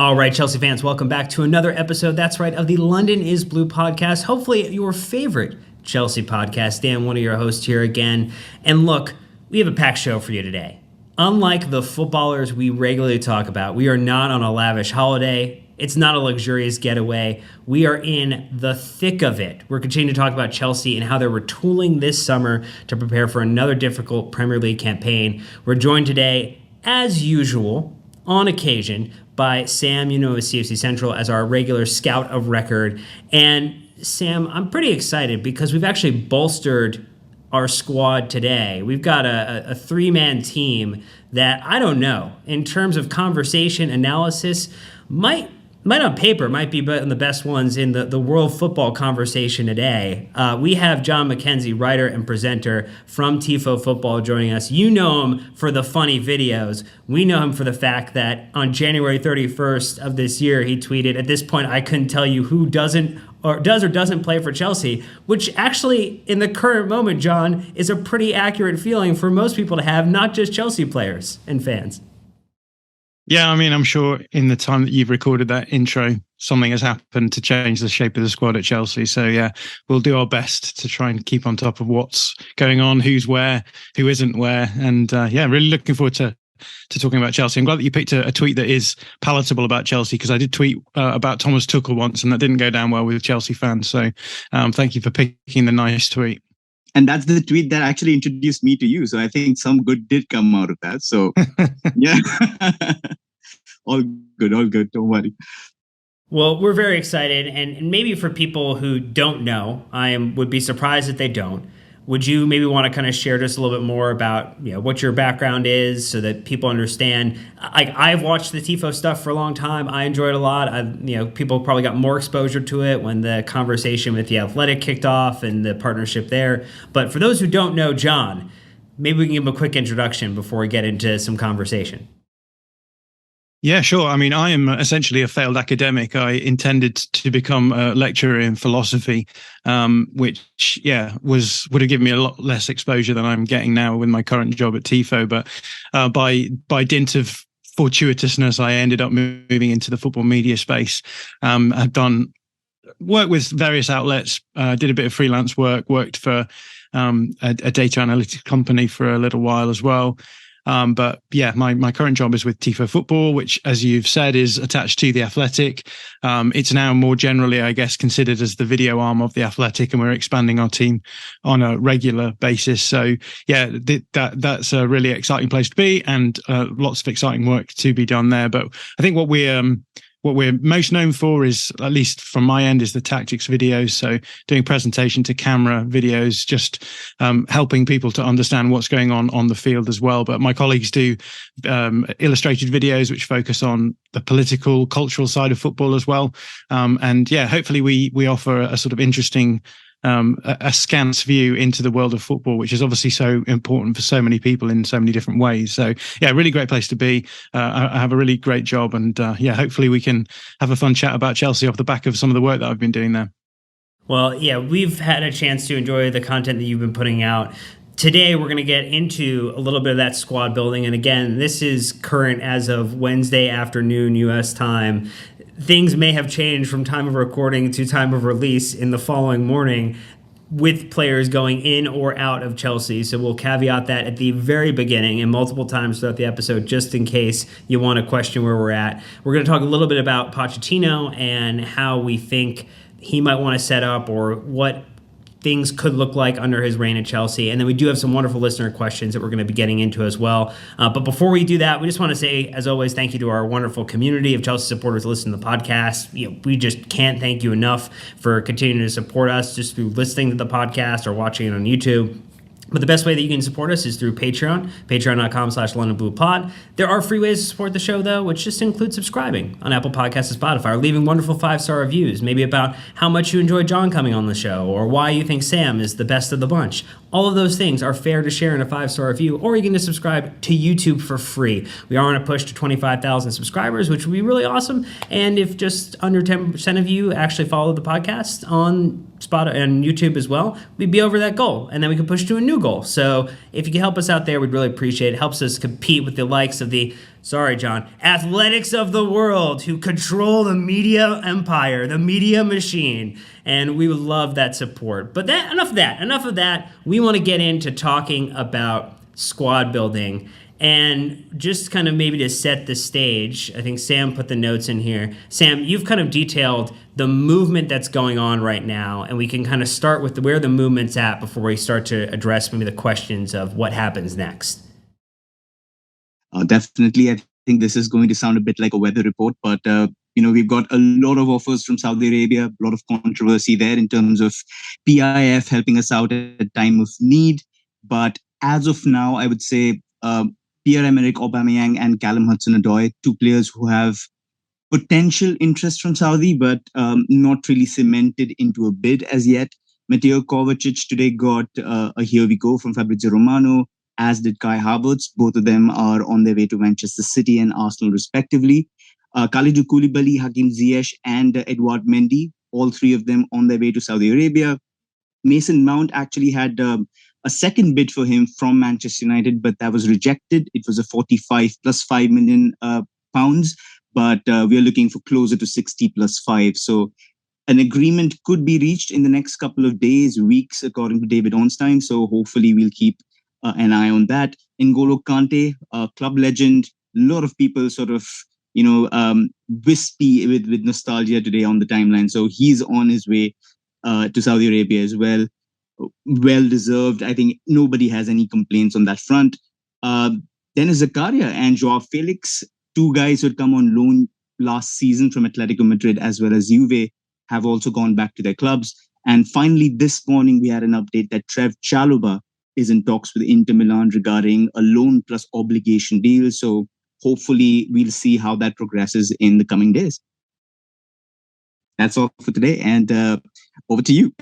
All right, Chelsea fans, welcome back to another episode, that's right, of the London is Blue podcast, hopefully your favorite Chelsea podcast. Dan, one of your hosts here again. And look, we have a packed show for you today. Unlike the footballers we regularly talk about, we are not on a lavish holiday. It's not a luxurious getaway. We are in the thick of it. We're continuing to talk about Chelsea and how they're retooling this summer to prepare for another difficult Premier League campaign. We're joined today, as usual, on occasion, by Sam, of CFCCentral, as our regular scout of record. And Sam, I'm pretty excited because we've actually bolstered our squad today. We've got a three-man team that, I don't know, in terms of conversation analysis, might on paper might be the best ones in the world football conversation today. We have Jon Mackenzie, writer and presenter from Tifo Football, joining us. You know him for the funny videos. We know him for the fact that on January 31st of this year, he tweeted, "At this point, I couldn't tell you who does or doesn't play for Chelsea," which actually, in the current moment, John, is a pretty accurate feeling for most people to have, not just Chelsea players and fans. Yeah, I mean, I'm sure in the time that you've recorded that intro, something has happened to change the shape of the squad at Chelsea. So yeah, we'll do our best to try and keep on top of what's going on, who's where, who isn't where. And really looking forward to talking about Chelsea. I'm glad that you picked a tweet that is palatable about Chelsea, because I did tweet about Thomas Tuchel once and that didn't go down well with Chelsea fans. So thank you for picking the nice tweet. And that's the tweet that actually introduced me to you. So I think some good did come out of that. So yeah, all good. Don't worry. Well, we're very excited. And maybe for people who don't know, would be surprised if they don't. Would you maybe want to kind of share just a little bit more about what your background is, so that people understand? I've watched the Tifo stuff for a long time. I enjoy it a lot. People probably got more exposure to it when the conversation with The Athletic kicked off and the partnership there. But for those who don't know Jon, maybe we can give him a quick introduction before we get into some conversation. Yeah, sure. I mean, I am essentially a failed academic. I intended to become a lecturer in philosophy, which, would have given me a lot less exposure than I'm getting now with my current job at Tifo. But by dint of fortuitousness, I ended up moving into the football media space. I've done work with various outlets, did a bit of freelance worked for a data analytics company for a little while as well. But my current job is with Tifo Football, which, as you've said, is attached to The Athletic. It's now more generally, I guess, considered as the video arm of The Athletic, and we're expanding our team on a regular basis. So that's a really exciting place to be, and lots of exciting work to be done there. But I think what we're most known for is, at least from my end, is the tactics videos. So doing presentation to camera videos, just helping people to understand what's going on the field as well. But my colleagues do illustrated videos, which focus on the political, cultural side of football as well. Hopefully we offer a sort of interesting, a scant view into the world of football, which is obviously so important for so many people in so many different ways. So really great place to be. I have a really great job, and hopefully we can have a fun chat about Chelsea off the back of some of the work that I've been doing there. Well, we've had a chance to enjoy the content that you've been putting out. Today, we're going to get into a little bit of that squad building. And again, this is current as of Wednesday afternoon, U.S. time. Things may have changed from time of recording to time of release in the following morning, with players going in or out of Chelsea. So we'll caveat that at the very beginning and multiple times throughout the episode, just in case you want to question where we're at. We're going to talk a little bit about Pochettino and how we think he might want to set up, or what things could look like under his reign at Chelsea. And then we do have some wonderful listener questions that we're going to be getting into as well. But before we do that, we just want to say, as always, thank you to our wonderful community of Chelsea supporters listening to the podcast. We just can't thank you enough for continuing to support us just through listening to the podcast or watching it on YouTube. But the best way that you can support us is through Patreon, patreon.com/LondonBluePod. There are free ways to support the show, though, which just include subscribing on Apple Podcasts and Spotify, or leaving wonderful 5-star reviews, maybe about how much you enjoy Jon coming on the show, or why you think Sam is the best of the bunch. All of those things are fair to share in a 5-star review, or you can just subscribe to YouTube for free. We are on a push to 25,000 subscribers, which would be really awesome. And if just under 10% of you actually follow the podcast on and YouTube as well, we'd be over that goal, and then we could push to a new goal. So if you can help us out there, we'd really appreciate it. It helps us compete with the likes of the, sorry, John, athletics of the world who control the media empire, the media machine, and we would love that support. But enough of that. We want to get into talking about squad building. And just kind of maybe to set the stage, I think Sam put the notes in here. Sam, you've kind of detailed the movement that's going on right now, and we can kind of start with where the movement's at before we start to address maybe the questions of what happens next. Definitely, I think this is going to sound a bit like a weather report, but we've got a lot of offers from Saudi Arabia, a lot of controversy there in terms of PIF helping us out at a time of need. But as of now, I would say Pierre-Emerick Aubameyang and Callum Hudson-Odoi, two players who have potential interest from Saudi, but not really cemented into a bid as yet. Mateo Kovacic today got a here we go from Fabrizio Romano, as did Kai Havertz. Both of them are on their way to Manchester City and Arsenal respectively. Kalidou Koulibaly, Hakim Ziyech, and Edouard Mendy, all three of them on their way to Saudi Arabia. Mason Mount actually had a second bid for him from Manchester United, but that was rejected. It was a 45 plus 5 million pounds, but we are looking for closer to 60 plus 5. So an agreement could be reached in the next couple of days, weeks, according to David Ornstein. So hopefully we'll keep an eye on that. N'Golo Kante, club legend, a lot of people sort of, wispy with nostalgia today on the timeline. So he's on his way to Saudi Arabia as well. Well deserved. I think nobody has any complaints on that front. Dennis Zakaria and Joao Felix, two guys who had come on loan last season from Atletico Madrid as well as Juve, have also gone back to their clubs. And finally, this morning, we had an update that Trev Chalobah is in talks with Inter Milan regarding a loan plus obligation deal. So hopefully we'll see how that progresses in the coming days. That's all for today, and over to you.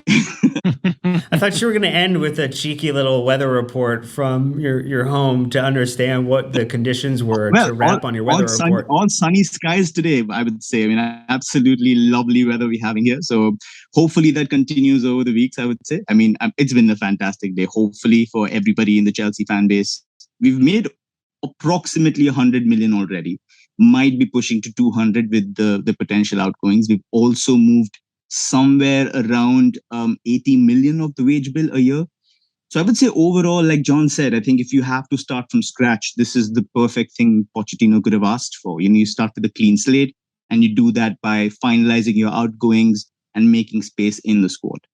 I thought you were going to end with a cheeky little weather report from your home to understand what the conditions were to wrap on your weather report. All sunny skies today, I would say. I mean, absolutely lovely weather we're having here. So hopefully that continues over the weeks, I would say. I mean, it's been a fantastic day, hopefully, for everybody in the Chelsea fan base. We've made approximately 100 million already. Might be pushing to 200 with the potential outgoings. We've also moved somewhere around 80 million of the wage bill a year. So I would say overall, like John said, I think if you have to start from scratch, this is the perfect thing Pochettino could have asked for. You start with a clean slate, and you do that by finalizing your outgoings and making space in the squad.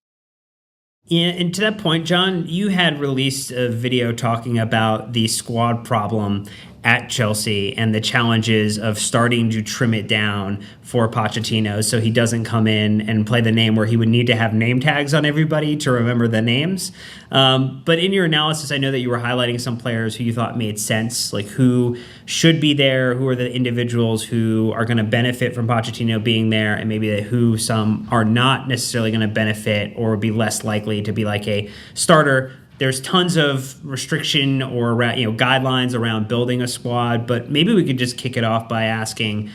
Yeah, and to that point, John, you had released a video talking about the squad problem at Chelsea and the challenges of starting to trim it down for Pochettino so he doesn't come in and play the name where he would need to have name tags on everybody to remember the names. But in your analysis, I know that you were highlighting some players who you thought made sense, like who should be there, who are the individuals who are going to benefit from Pochettino being there, and maybe who some are not necessarily going to benefit or be less likely to be like a starter. There's tons of restriction or guidelines around building a squad, but maybe we could just kick it off by asking,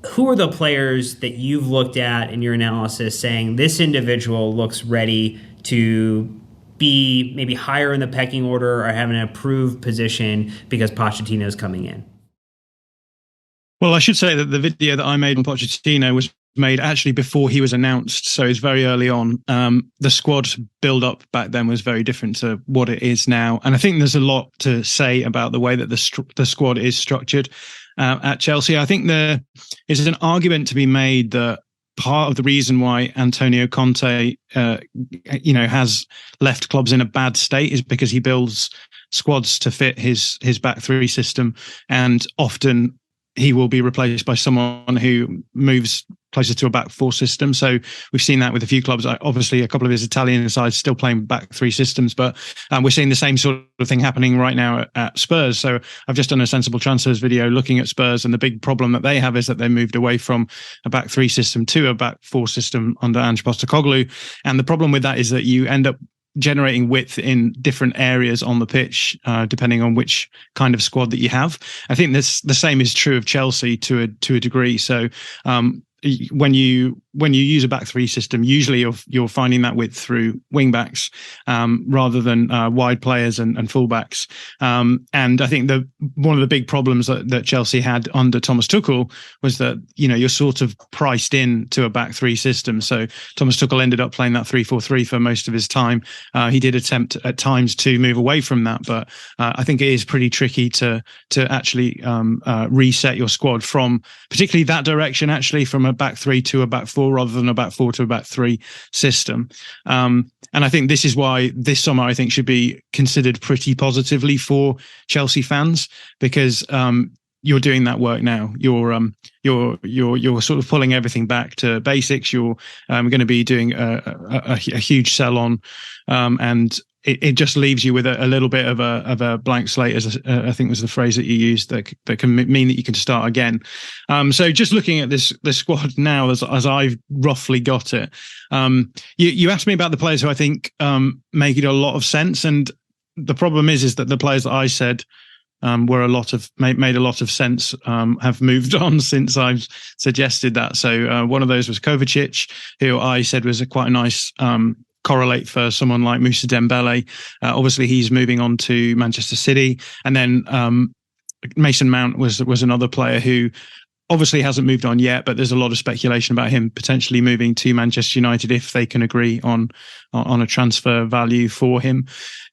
who are the players that you've looked at in your analysis saying this individual looks ready to be maybe higher in the pecking order or have an improved position because Pochettino's coming in? Well, I should say that the video that I made on Pochettino was made actually before he was announced, so it's very early on. The squad build-up back then was very different to what it is now, and I think there's a lot to say about the way that the squad is structured at Chelsea. I think there is an argument to be made that part of the reason why Antonio Conte, has left clubs in a bad state is because he builds squads to fit his back three system, and often he will be replaced by someone who moves closer to a back four system. So we've seen that with a few clubs. Obviously, a couple of his Italian sides still playing back three systems, but we're seeing the same sort of thing happening right now at Spurs. So I've just done a sensible transfers video looking at Spurs, and the big problem that they have is that they moved away from a back three system to a back four system under Ange Postecoglou. And the problem with that is that you end up generating width in different areas on the pitch, depending on which kind of squad that you have. I think the same is true of Chelsea to a degree. So when you use a back three system, usually you're finding that width through wing backs rather than wide players and fullbacks. And I think one of the big problems that Chelsea had under Thomas Tuchel was that you're sort of priced in to a back three system. So Thomas Tuchel ended up playing that 3-4-3 for most of his time. He did attempt at times to move away from that, but I think it is pretty tricky to actually reset your squad from particularly that direction, actually from a back three to a back four rather than a back four to a back three system. And I think this is why this summer I think should be considered pretty positively for Chelsea fans, because you're doing that work now. You're sort of pulling everything back to basics. You're going to be doing a huge sell on, and it just leaves you with a little bit of a blank slate, as I think was the phrase that you used, that can mean that you can start again. So just looking at this squad now, as I've roughly got it, you asked me about the players who I think make it a lot of sense, and the problem is that the players that I said made a lot of sense, have moved on since I've suggested that. So one of those was Kovacic, who I said was quite a nice correlate for someone like Moussa Dembele. Obviously, he's moving on to Manchester City, and then Mason Mount was another player who obviously hasn't moved on yet, but there's a lot of speculation about him potentially moving to Manchester United if they can agree on a transfer value for him.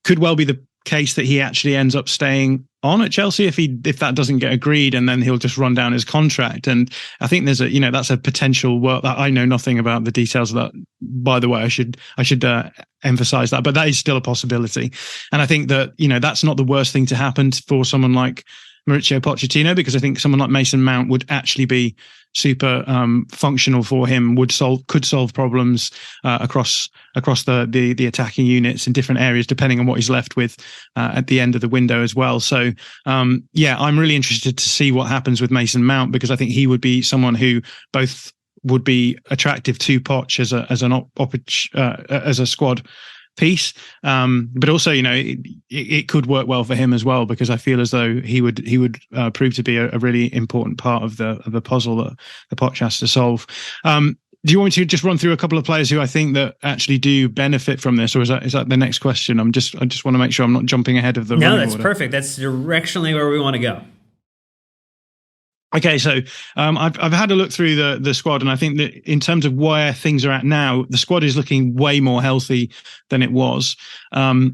Could well be the case that he actually ends up staying on at Chelsea if that doesn't get agreed, and then he'll just run down his contract. And I think there's that's a potential work that I know nothing about the details of that. By the way, I should emphasize that, but that is still a possibility. And I think that that's not the worst thing to happen for someone like Mauricio Pochettino, because I think someone like Mason Mount would actually be super functional for him, could solve problems across the attacking units in different areas, depending on what he's left with at the end of the window as well. So I'm really interested to see what happens with Mason Mount, because I think he would be someone who both would be attractive to Poch as a squad piece, but also it could work well for him as well, because I feel as though he would prove to be a really important part of the puzzle that the Poch has to solve. Do you want me to just run through a couple of players who I think that actually do benefit from this, or is that the next question? I just want to make sure I'm not jumping ahead of the No, that's order. Perfect. That's directionally where we want to go. Okay, so I've had a look through the squad, and I think that in terms of where things are at now, the squad is looking way more healthy than it was. I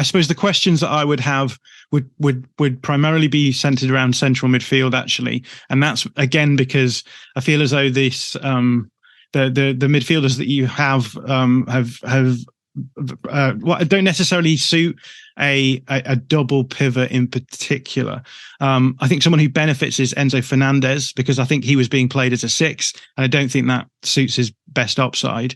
suppose the questions that I would have would primarily be centered around central midfield, actually, and that's again because I feel as though this the midfielders that you have don't necessarily suit a double pivot in particular. I think someone who benefits is Enzo Fernandez, because I think he was being played as a 6, and I don't think that suits his best upside.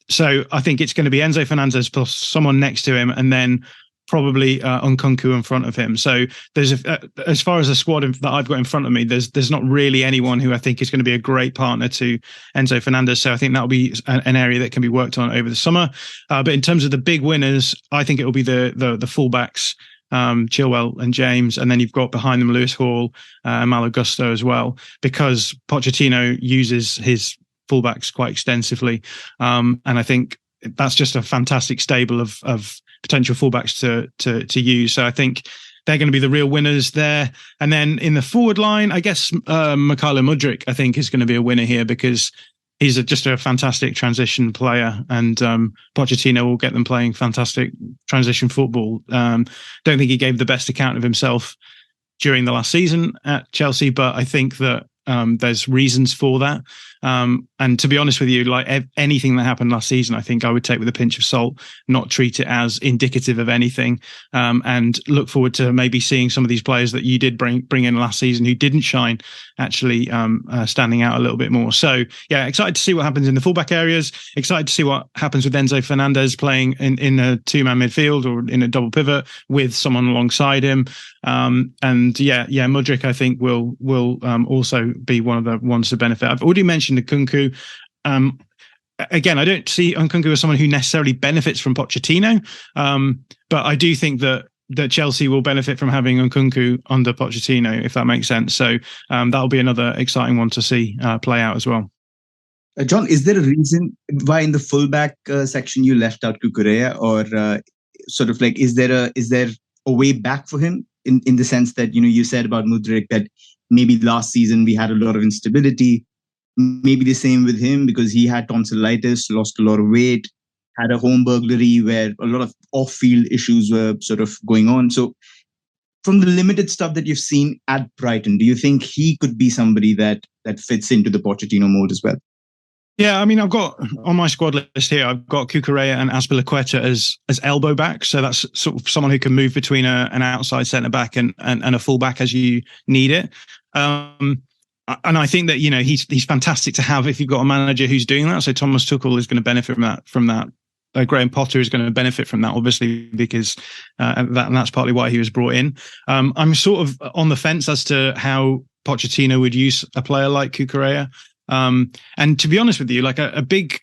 So I think it's going to be Enzo Fernandez plus someone next to him, and then probably Nkunku in front of him. So there's as far as the squad that I've got in front of me, there's not really anyone who I think is going to be a great partner to Enzo Fernandez. So I think that'll be an area that can be worked on over the summer. But in terms of the big winners, I think it will be the fullbacks, Chilwell and James, and then you've got behind them Lewis Hall and Malo Gusto as well, because Pochettino uses his fullbacks quite extensively, and I think that's just a fantastic stable of potential fullbacks to use. So I think they're going to be the real winners there. And then in the forward line, I guess Mykhailo Mudryk, I think, is going to be a winner here, because he's just a fantastic transition player, and Pochettino will get them playing fantastic transition football. Don't think he gave the best account of himself during the last season at Chelsea, but I think that there's reasons for that. And to be honest with you, like anything that happened last season, I think I would take with a pinch of salt, not treat it as indicative of anything, and look forward to maybe seeing some of these players that you did bring in last season who didn't shine, actually standing out a little bit more. So yeah, excited to see what happens in the fullback areas, excited to see what happens with Enzo Fernandez playing in a 2-man midfield or in a double pivot with someone alongside him. And Mudryk, I think will also be one of the ones to benefit. I've already mentioned Nkunku. Again, I don't see Nkunku as someone who necessarily benefits from Pochettino, but I do think that that Chelsea will benefit from having Nkunku under Pochettino, if that makes sense. So that'll be another exciting one to see play out as well. John, is there a reason why in the fullback section you left out Kukurea, or sort of like is there a way back for him in the sense that you said about Mudryk that maybe last season we had a lot of instability, maybe the same with him because he had tonsillitis, lost a lot of weight, had a home burglary where a lot of off-field issues were sort of going on. So from the limited stuff that you've seen at Brighton, do you think he could be somebody that fits into the Pochettino mold as well? Yeah, I mean, I've got on my squad list here, I've got Cucurella and Azpilicueta as elbow back. So that's sort of someone who can move between an outside centre back and a full back as you need it. And I think that, he's fantastic to have if you've got a manager who's doing that. So Thomas Tuchel is going to benefit from that. Graham Potter is going to benefit from that, obviously, because and that's partly why he was brought in. I'm sort of on the fence as to how Pochettino would use a player like Cucurella. And to be honest with you, like a big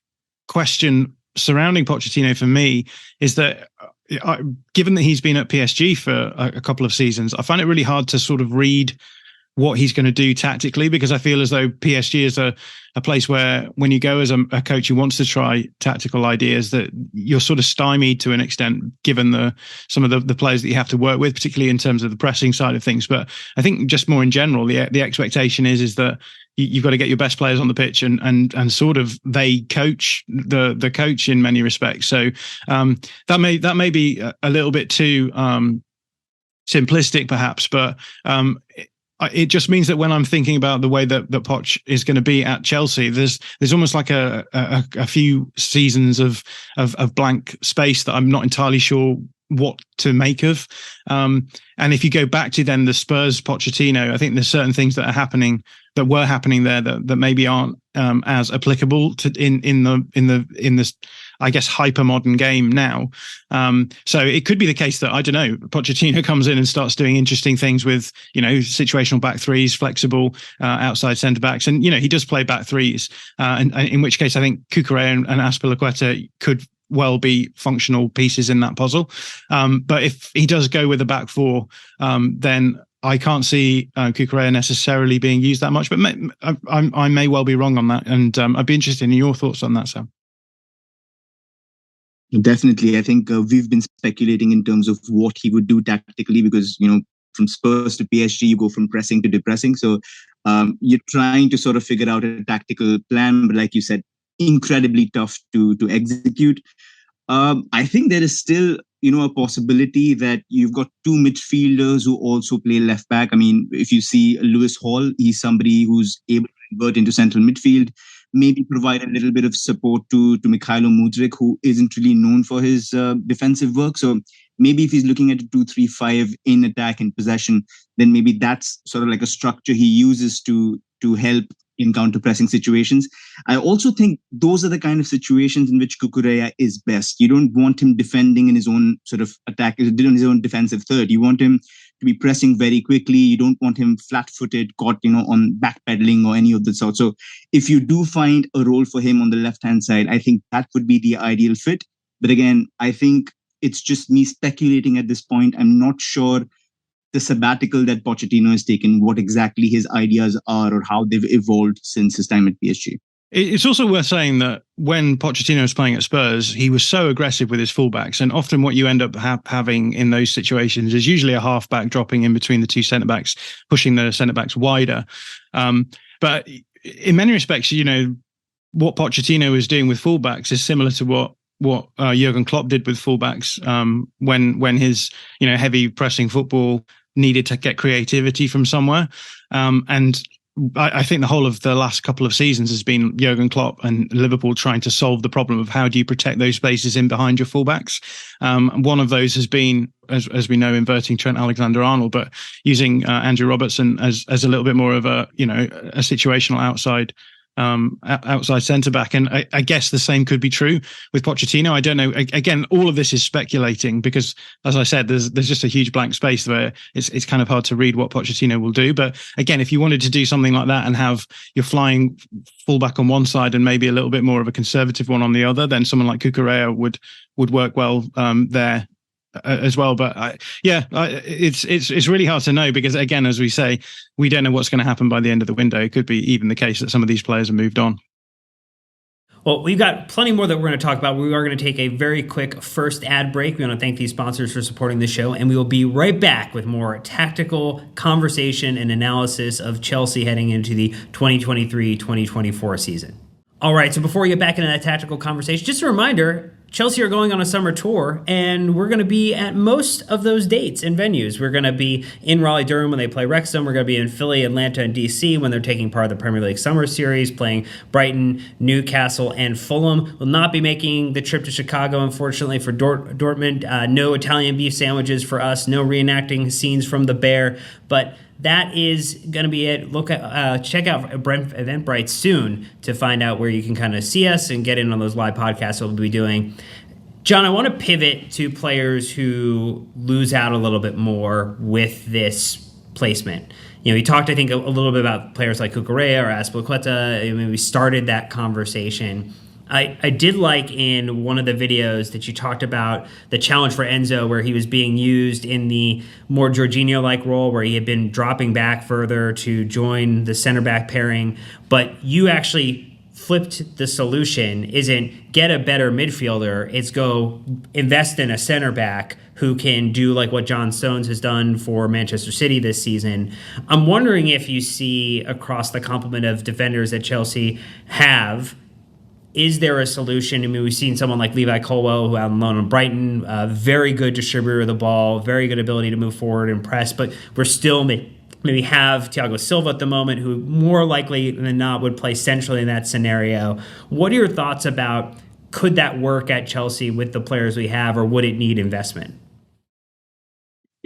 question surrounding Pochettino for me is that given that he's been at PSG for a couple of seasons, I find it really hard to sort of read what he's going to do tactically, because I feel as though PSG is a place where when you go as a coach who wants to try tactical ideas, that you're sort of stymied to an extent, given some of the players that you have to work with, particularly in terms of the pressing side of things. But I think just more in general, the expectation is that you've got to get your best players on the pitch and sort of they coach the coach in many respects. So that may be a little bit too simplistic perhaps, but it just means that when I'm thinking about the way that Poch is going to be at Chelsea, there's almost like a few seasons of blank space that I'm not entirely sure what to make of. And if you go back to then the Spurs Pochettino, I think there's certain things that were happening there that maybe aren't as applicable to in the I guess hyper modern game now. So it could be the case that, I don't know, Pochettino comes in and starts doing interesting things with situational back threes, flexible outside centre backs, and he does play back threes, and in which case I think Cucurella and Azpilicueta could well be functional pieces in that puzzle. But if he does go with a back four, then I can't see Cucurella necessarily being used that much. But I may well be wrong on that, and I'd be interested in your thoughts on that, Sam. Definitely. I think we've been speculating in terms of what he would do tactically because, from Spurs to PSG, you go from pressing to depressing. So you're trying to sort of figure out a tactical plan, but like you said, incredibly tough to execute. I think there is still, a possibility that you've got two midfielders who also play left back. I mean, if you see Lewis Hall, he's somebody who's able to convert into central midfield, maybe provide a little bit of support to Mykhailo Mudryk, who isn't really known for his defensive work. So maybe if he's looking at a 2-3-5 in attack and possession, then maybe that's sort of like a structure he uses to help in counter-pressing situations. I also think those are the kind of situations in which Cucurella is best. You don't want him defending in his own sort of attack, in his own defensive third. You want him to be pressing very quickly. You don't want him flat-footed, caught, on backpedaling or any of the sort. So if you do find a role for him on the left-hand side, I think that would be the ideal fit. But again, I think it's just me speculating at this point. I'm not sure the sabbatical that Pochettino has taken, what exactly his ideas are or how they've evolved since his time at PSG. It's also worth saying that when Pochettino was playing at Spurs, he was so aggressive with his fullbacks. And often what you end up having in those situations is usually a half-back dropping in between the two centre-backs, pushing the centre-backs wider. But in many respects, what Pochettino was doing with fullbacks is similar to what Jurgen Klopp did with fullbacks when his heavy pressing football needed to get creativity from somewhere. And I think the whole of the last couple of seasons has been Jurgen Klopp and Liverpool trying to solve the problem of how do you protect those spaces in behind your fullbacks. One of those has been, as we know, inverting Trent Alexander-Arnold, but using Andrew Robertson as a little bit more of a situational outside centre back. And I guess the same could be true with Pochettino. I don't know. Again, all of this is speculating because, as I said, there's just a huge blank space where it's kind of hard to read what Pochettino will do. But again, if you wanted to do something like that and have your flying fullback on one side and maybe a little bit more of a conservative one on the other, then someone like Cucurella would work well there. as well. But it's really hard to know because, again, as we say, we don't know what's going to happen by the end of the window. It could be even the case that some of these players have moved on. Well, we've got plenty more that we're going to talk about. We are going to take a very quick first ad break. We want to thank these sponsors for supporting the show, and we will be right back with more tactical conversation and analysis of Chelsea heading into the 2023-2024 season. All right, so before we get back into that tactical conversation, just a reminder, Chelsea are going on a summer tour, and we're going to be at most of those dates and venues. We're going to be in Raleigh-Durham when they play Wrexham. We're going to be in Philly, Atlanta, and D.C. when they're taking part of the Premier League Summer Series, playing Brighton, Newcastle, and Fulham. We'll not be making the trip to Chicago, unfortunately, for Dortmund. No Italian beef sandwiches for us. No reenacting scenes from The Bear. But that is going to be it. Check out Eventbrite soon to find out where you can kind of see us and get in on those live podcasts we'll be doing. John, I want to pivot to players who lose out a little bit more with this placement. You talked, I think, a little bit about players like Cucurella or Azpilicueta. I mean, we started that conversation. I did like in one of the videos that you talked about the challenge for Enzo, where he was being used in the more Jorginho-like role, where he had been dropping back further to join the center back pairing. But you actually flipped the solution. Isn't get a better midfielder, it's go invest in a center back who can do like what John Stones has done for Manchester City this season. I'm wondering if you see across the complement of defenders that Chelsea have, is there a solution? I mean, we've seen someone like Levi Colwill, who out on loan on Brighton, very good distributor of the ball, very good ability to move forward and press, but we're still maybe have Thiago Silva at the moment, who more likely than not would play centrally in that scenario. What are your thoughts about, could that work at Chelsea with the players we have, or would it need investment?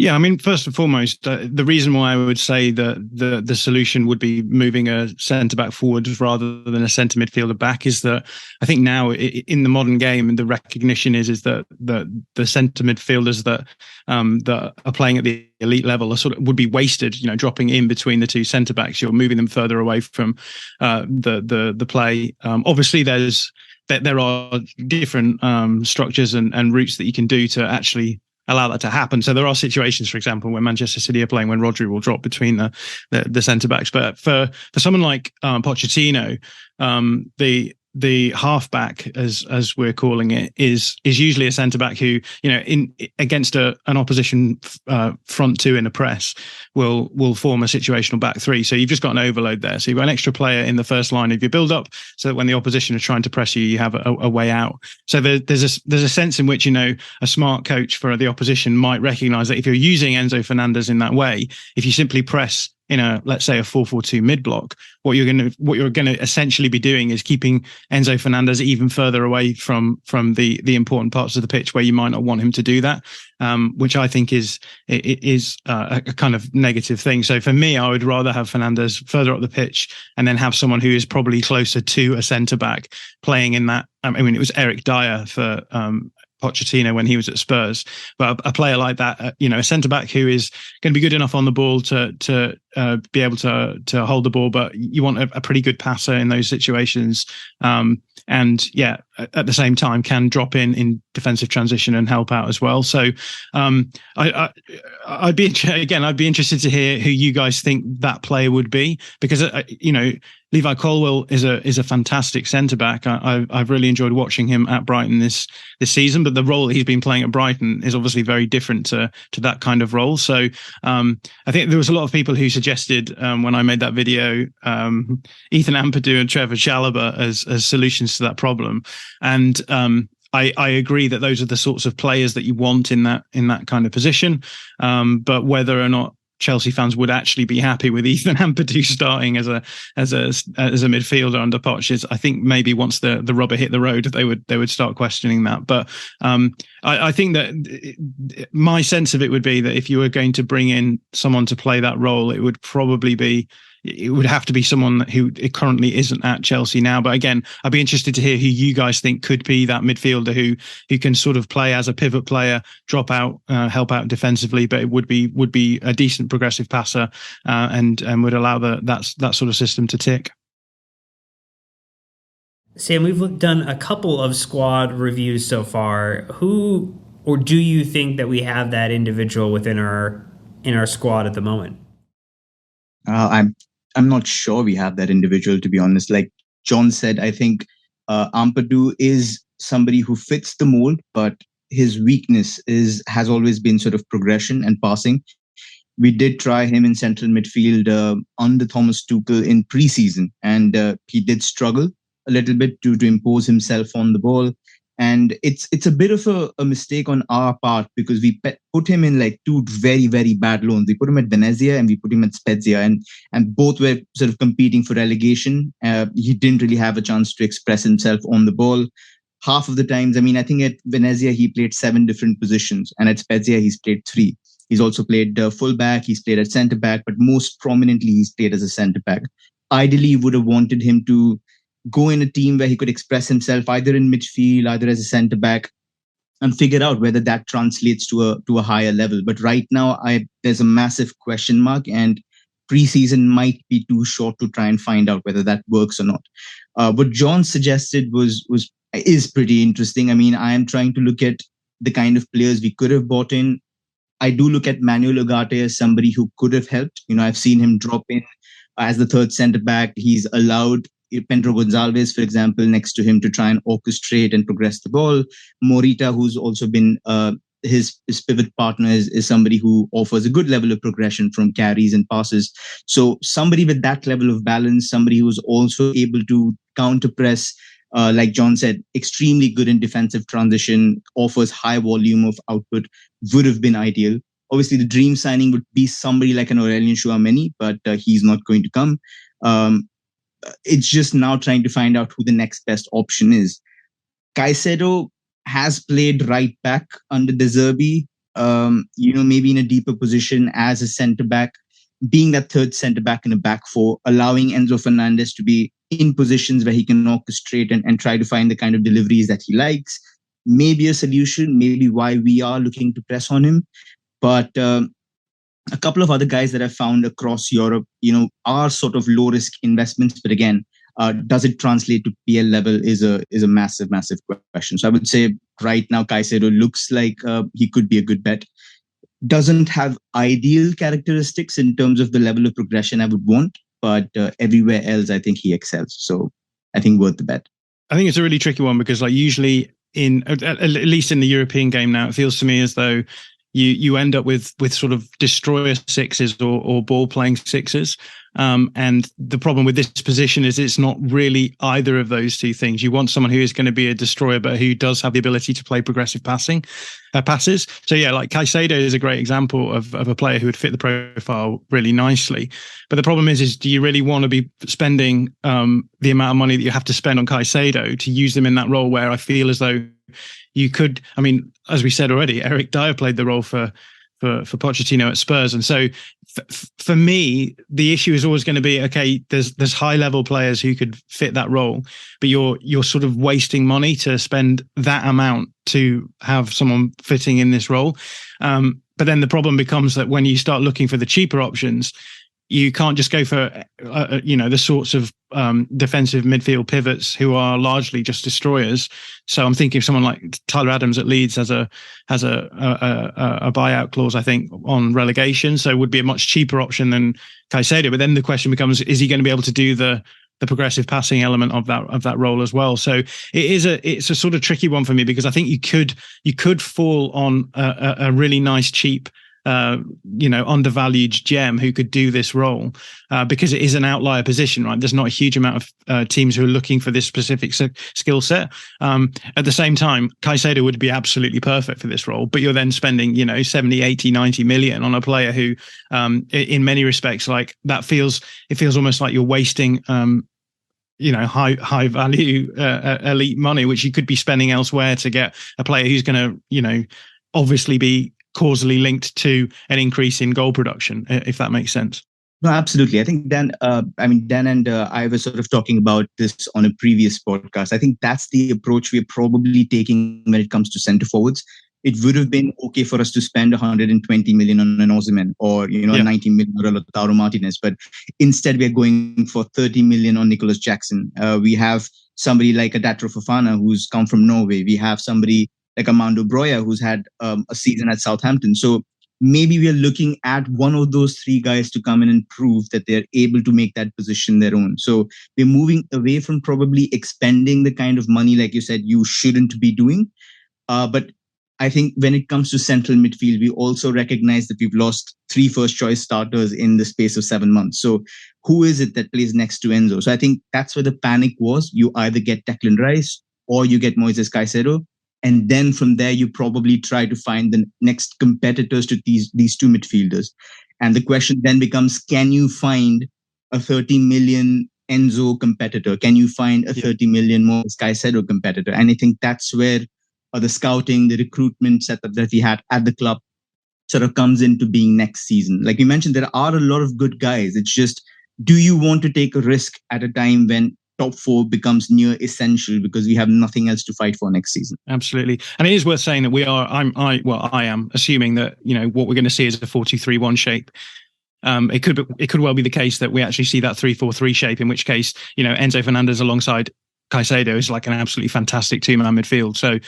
Yeah, I mean, first and foremost, the reason why I would say that the solution would be moving a centre-back forward rather than a centre midfielder back is that I think now in the modern game, the recognition is that the centre midfielders that are playing at the elite level are would be wasted, dropping in between the two centre-backs. You're moving them further away from the play. Obviously, there are different structures and routes that you can do to actually allow that to happen. So there are situations, for example, where Manchester City are playing when Rodri will drop between the centre backs. But for someone like Pochettino, the halfback, as we're calling it, is usually a centre back who, in against an opposition front two in a press, will form a situational back three. So you've just got an overload there. So you've got an extra player in the first line of your build up, so that when the opposition are trying to press you, you have a way out. So there's a sense in which a smart coach for the opposition might recognise that if you're using Enzo Fernandez in that way, if you simply press in let's say a 4-4-2 mid block, what you're going to essentially be doing is keeping Enzo Fernandez even further away from the important parts of the pitch where you might not want him to do that, which I think is a kind of negative thing. So for me, I would rather have Fernandez further up the pitch and then have someone who is probably closer to a centre back playing in that. I mean, it was Eric Dyer for Pochettino when he was at Spurs, but a player like that, a centre back who is going to be good enough on the ball to be able to hold the ball, but you want a pretty good passer in those situations, and at the same time can drop in defensive transition and help out as well. So I'd be interested to hear who you guys think that player would be, because Levi Colwill is a fantastic centre back. I've really enjoyed watching him at Brighton this season, but the role that he's been playing at Brighton is obviously very different to that kind of role. So I think there was a lot of people who suggested when I made that video, Ethan Ampadu and Trevor Chalobah as solutions to that problem, and I agree that those are the sorts of players that you want in that kind of position, but whether or not Chelsea fans would actually be happy with Ethan Ampadu starting as a midfielder under Poch, I think maybe once the rubber hit the road, they would start questioning that. But I think that my sense of it would be that if you were going to bring in someone to play that role, it would have to be someone who currently isn't at Chelsea now. But again, I'd be interested to hear who you guys think could be that midfielder who can sort of play as a pivot player, drop out, help out defensively, but it would be a decent progressive passer, and would allow that sort of system to tick. Sam, we've done a couple of squad reviews so far. Who or do you think that we have that individual within our squad at the moment? I'm not sure we have that individual, to be honest. Like John said, I think Ampadu is somebody who fits the mold, but his weakness has always been sort of progression and passing. We did try him in central midfield under Thomas Tuchel in preseason, and he did struggle a little bit to impose himself on the ball. And it's a bit of a mistake on our part because we put him in like two very, very bad loans. We put him at Venezia and we put him at Spezia, and both were sort of competing for relegation. He didn't really have a chance to express himself on the ball. Half of the times, I mean, I think at Venezia he played 7 different positions, and at Spezia he's played 3. He's also played fullback, he's played at centre back, but most prominently he's played as a centre back. Ideally, would have wanted him to go in a team where he could express himself either in midfield, either as a centre back, and figure out whether that translates to a higher level. But right now, there's a massive question mark, and preseason might be too short to try and find out whether that works or not. What John suggested is pretty interesting. I mean, I am trying to look at the kind of players we could have bought in. I do look at Manuel Ugarte as somebody who could have helped. You know, I've seen him drop in as the third centre back. He's allowed Pedro Gonçalves, for example, next to him to try and orchestrate and progress the ball. Morita, who's also been his pivot partner, is somebody who offers a good level of progression from carries and passes. So somebody with that level of balance, somebody who's also able to counter press, like John said, extremely good in defensive transition, offers high volume of output, would have been ideal. Obviously, the dream signing would be somebody like an Aurelien Chouameni, but he's not going to come. It's just now trying to find out who the next best option is. Caicedo has played right back under De Zerbi, maybe in a deeper position as a centre back, being that third centre back in a back four, allowing Enzo Fernandez to be in positions where he can orchestrate and try to find the kind of deliveries that he likes. Maybe a solution, maybe why we are looking to press on him. But a couple of other guys that I've found across Europe, are sort of low risk investments. But again, does it translate to PL level is a massive, massive question. So I would say right now, Caicedo looks like he could be a good bet. Doesn't have ideal characteristics in terms of the level of progression I would want, but everywhere else, I think he excels. So I think worth the bet. I think it's a really tricky one because, like, usually at least in the European game now, it feels to me as though you end up with sort of destroyer sixes or ball playing sixes. And the problem with this position is it's not really either of those two things. You want someone who is going to be a destroyer, but who does have the ability to play progressive passes. So yeah, like Caicedo is a great example of a player who would fit the profile really nicely. But the problem is do you really want to be spending the amount of money that you have to spend on Caicedo to use them in that role where I feel as though you could, I mean, as we said already, Eric Dyer played the role for Pochettino at Spurs. And so for me, the issue is always going to be, okay, there's high level players who could fit that role, but you're sort of wasting money to spend that amount to have someone fitting in this role. But then the problem becomes that when you start looking for the cheaper options, you can't just go for, the sorts of defensive midfield pivots who are largely just destroyers. So I'm thinking of someone like Tyler Adams at Leeds has a buyout clause, I think, on relegation. So it would be a much cheaper option than Caicedo. But then the question becomes, is he going to be able to do the progressive passing element of that role as well? So it's a sort of tricky one for me because I think you could fall on a really nice cheap undervalued gem who could do this role because it is an outlier position, right? There's not a huge amount of teams who are looking for this specific skill set. At the same time, Caicedo would be absolutely perfect for this role, but you're then spending, 70, 80, 90 million on a player who, in many respects, like it feels almost like you're wasting, high value elite money, which you could be spending elsewhere to get a player who's going to, obviously be causally linked to an increase in goal production, if that makes sense. No, absolutely. I think Dan and I were sort of talking about this on a previous podcast. I think that's the approach we're probably taking when it comes to centre forwards. It would have been okay for us to spend 120 million on an Osimhen or 90 million on Lautaro Martinez, but instead we're going for 30 million on Nicholas Jackson. We have somebody like Adatro Fofana who's come from Norway. We have somebody like Armando Broja, who's had a season at Southampton. So maybe we are looking at one of those three guys to come in and prove that they're able to make that position their own. So we're moving away from probably expending the kind of money, like you said, you shouldn't be doing. But I think when it comes to central midfield, we also recognize that we've lost 3 first-choice starters in the space of 7 months. So who is it that plays next to Enzo? So I think that's where the panic was. You either get Declan Rice or you get Moises Caicedo. And then from there, you probably try to find the next competitors to these two midfielders. And the question then becomes, can you find a 30 million Enzo competitor? Can you find a 30 million Moises Caicedo competitor? And I think that's where the scouting, the recruitment setup that we had at the club sort of comes into being next season. Like you mentioned, there are a lot of good guys. It's just, do you want to take a risk at a time when top 4 becomes near essential because we have nothing else to fight for next season? Absolutely. And it is worth saying that I am assuming that, what we're going to see is a 4-2-3-1 shape. It could well be the case that we actually see that 3-4-3 shape, in which case, Enzo Fernandez alongside Caicedo is like an absolutely fantastic 2-man midfield. So,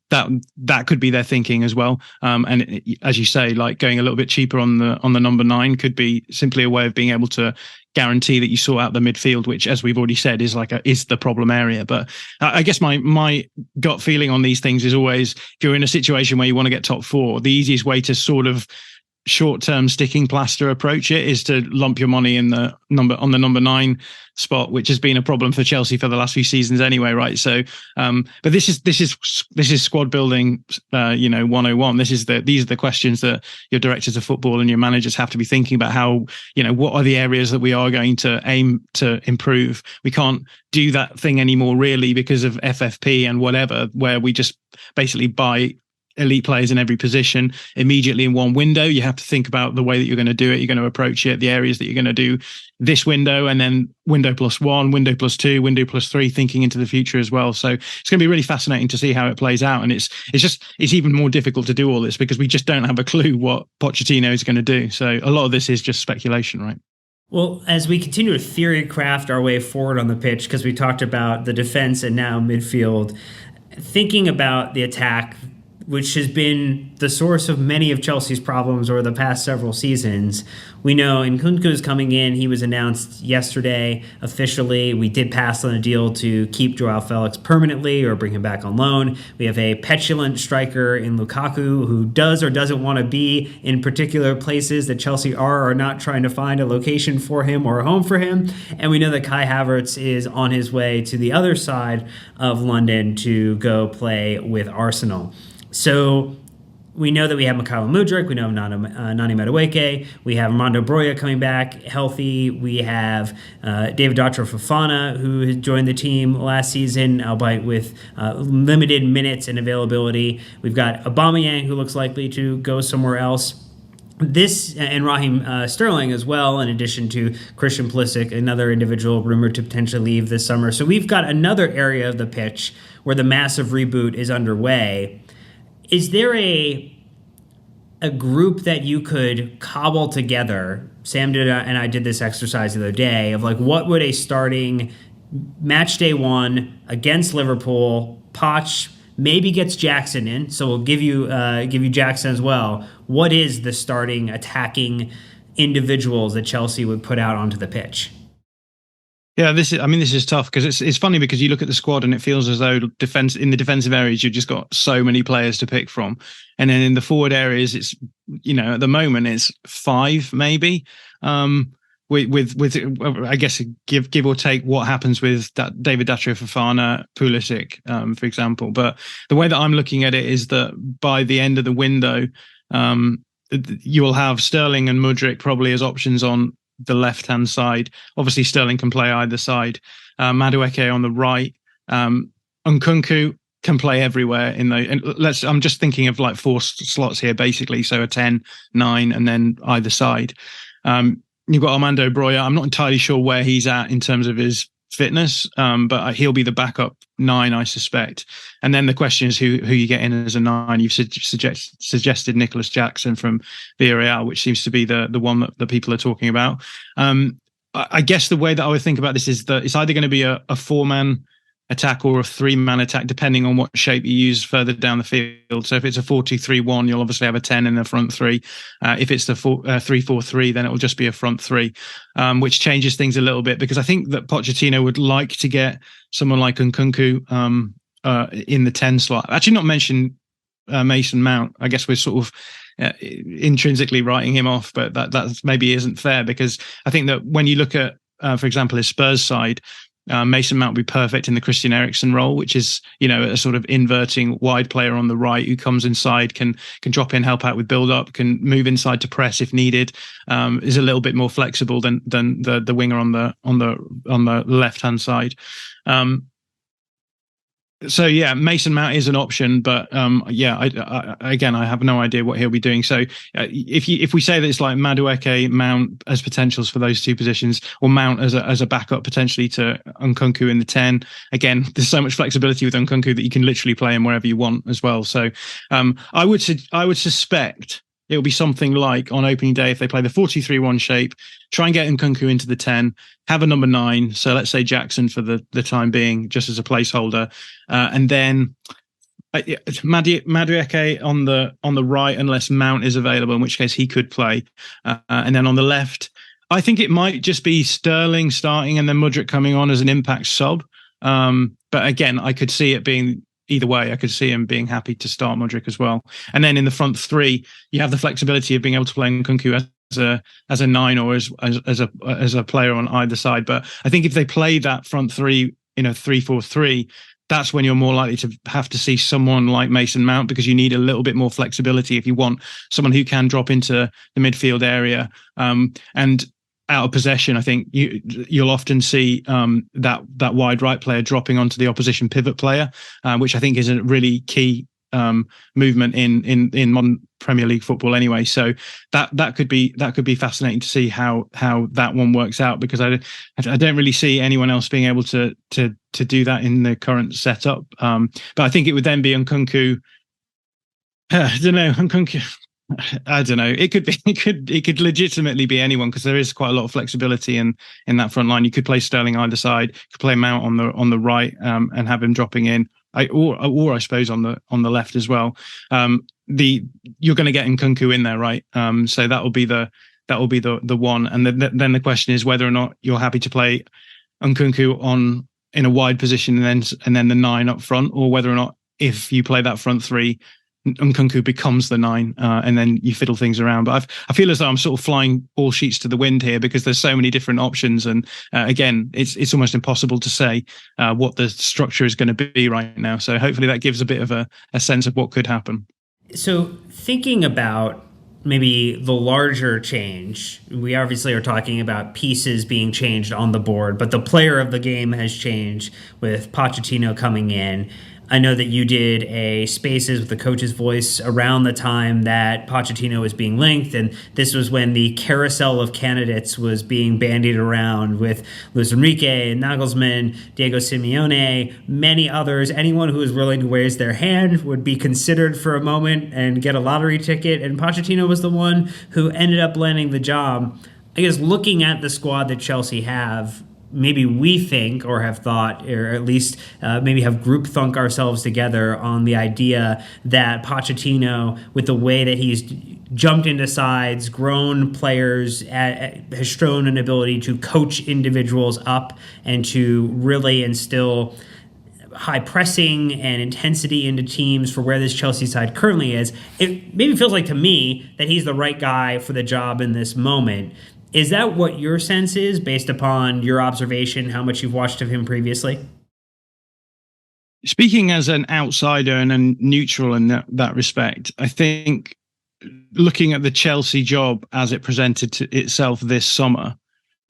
that could be their thinking as well. And as you say, like going a little bit cheaper on the number 9 could be simply a way of being able to guarantee that you sort out the midfield, which, as we've already said, is the problem area. But I guess my gut feeling on these things is always, if you're in a situation where you want to get top 4, the easiest way to sort of short-term sticking plaster approach it is to lump your money in the number 9 spot, which has been a problem for Chelsea for the last few seasons anyway, right? So, but this is squad building, 101. These are the questions that your directors of football and your managers have to be thinking about. How, what are the areas that we are going to aim to improve? We can't do that thing anymore, really, because of FFP and whatever, where we just basically buy elite players in every position immediately in one window. You have to think about the way that you're going to do it. You're going to approach it, the areas that you're going to do this window, and then window +1, window +2, window +3, thinking into the future as well. So it's going to be really fascinating to see how it plays out. And it's even more difficult to do all this because we just don't have a clue what Pochettino is going to do. So a lot of this is just speculation, right? Well, as we continue to theory craft our way forward on the pitch, because we talked about the defense and now midfield, thinking about the attack, which has been the source of many of Chelsea's problems over the past several seasons. We know Nkunku is coming in. He was announced yesterday officially. We did pass on a deal to keep Joao Felix permanently or bring him back on loan. We have a petulant striker in Lukaku who does or doesn't want to be in particular places that Chelsea are or not trying to find a location for him or a home for him. And we know that Kai Havertz is on his way to the other side of London to go play with Arsenal. So we know that we have Mykhailo Mudryk, we know Nani Madueke, we have Armando Broja coming back healthy, we have David Datro Fofana, who joined the team last season, albeit with limited minutes and availability. We've got Aubameyang, who looks likely to go somewhere else. This, and Raheem Sterling as well, in addition to Christian Pulisic, another individual rumored to potentially leave this summer. So we've got another area of the pitch where the massive reboot is underway. Is there a group that you could cobble together? Sam and I did this exercise the other day of like, what would a starting match day 1 against Liverpool? Poch maybe gets Jackson in, so we'll give you Jackson as well. What is the starting attacking individuals that Chelsea would put out onto the pitch? Yeah, this is tough because it's funny because you look at the squad and it feels as though in the defensive areas you've just got so many players to pick from, and then in the forward areas it's at the moment it's 5 maybe. With I guess give or take what happens with that David Datro Fofana, Pulisic, for example. But the way that I'm looking at it is that by the end of the window, you will have Sterling and Mudryk probably as options on the left-hand side. Obviously, Sterling can play either side. Madueke on the right. Nkunku can play everywhere in the. I'm just thinking of like 4 slots here, basically. So a 10, 9, and then either side. You've got Armando Broja. I'm not entirely sure where he's at in terms of his fitness, but he'll be the backup 9, I suspect. And then the question is who you get in as a 9. You've suggested Nicholas Jackson from Villarreal, which seems to be the one that people are talking about. I guess the way that I would think about this is that it's either going to be a 4-man attack or a 3-man attack, depending on what shape you use further down the field. So if it's a 4-2-3-1, you'll obviously have a 10 in the front three. If it's the 3-4-3, then it will just be a front three, which changes things a little bit, because I think that Pochettino would like to get someone like Nkunku in the 10 slot. Actually, not mention Mason Mount. I guess we're sort of intrinsically writing him off, but that maybe isn't fair, because I think that when you look at, for example, his Spurs side, Mason Mount would be perfect in the Christian Eriksen role, which is, a sort of inverting wide player on the right who comes inside, can drop in, help out with build up, can move inside to press if needed. Is a little bit more flexible than the winger on the left hand side. So yeah, Mason Mount is an option, but I have no idea what he'll be doing. So if we say that it's like Madueke, Mount as potentials for those two positions, or Mount as a backup potentially to Nkunku in the 10, again, there's so much flexibility with Nkunku that you can literally play him wherever you want as well. So I would suspect it'll be something like on opening day, if they play the 4-2-3-1 shape, try and get Nkunku into the 10, have a number 9. So let's say Jackson for the time being, just as a placeholder. And then Madueke on the right, unless Mount is available, in which case he could play. And then on the left, I think it might just be Sterling starting and then Mudryk coming on as an impact sub. But again, I could see it being either way. I could see him being happy to start Mudryk as well. And then in the front three, you have the flexibility of being able to play Nkunku as a 9 or as a player on either side. But I think if they play that front three in a 3-4-3, that's when you're more likely to have to see someone like Mason Mount, because you need a little bit more flexibility if you want someone who can drop into the midfield area. And out of possession, I think you'll often see that wide right player dropping onto the opposition pivot player, which I think is a really key movement in modern Premier League football anyway. So that could be fascinating to see how that one works out, because I don't really see anyone else being able to do that in the current setup. But I think it would then be Nkunku. I don't know, Nkunku. I don't know. It could legitimately be anyone, because there is quite a lot of flexibility in that front line. You could play Sterling either side, you could play Mount on the right, and have him dropping in, or I suppose on the left as well. You're going to get Nkunku in there, right? So that will be the one. And then the question is whether or not you're happy to play Nkunku in a wide position and then the 9 up front, or whether or not, if you play that front three, Nkunku becomes the 9, and then you fiddle things around. But I feel as though I'm sort of flying all sheets to the wind here, because there's so many different options, and again, it's almost impossible to say what the structure is going to be right now. So hopefully that gives a bit of a sense of what could happen. So thinking about maybe the larger change, we obviously are talking about pieces being changed on the board, but the player of the game has changed with Pochettino coming in. I know that you did a Spaces with the Coach's Voice around the time that Pochettino was being linked, and this was when the carousel of candidates was being bandied around with Luis Enrique, Nagelsmann, Diego Simeone, many others. Anyone who was willing to raise their hand would be considered for a moment and get a lottery ticket, and Pochettino was the one who ended up landing the job. I guess looking at the squad that Chelsea have, maybe we think, or have thought, or at least maybe have group thunk ourselves together on the idea that Pochettino, with the way that he's jumped into sides, grown players, has shown an ability to coach individuals up and to really instill high pressing and intensity into teams for where this Chelsea side currently is. It maybe feels like to me that he's the right guy for the job in this moment. Is that what your sense is, based upon your observation, how much you've watched of him previously? Speaking as an outsider and a neutral in that respect, I think looking at the Chelsea job as it presented to itself this summer,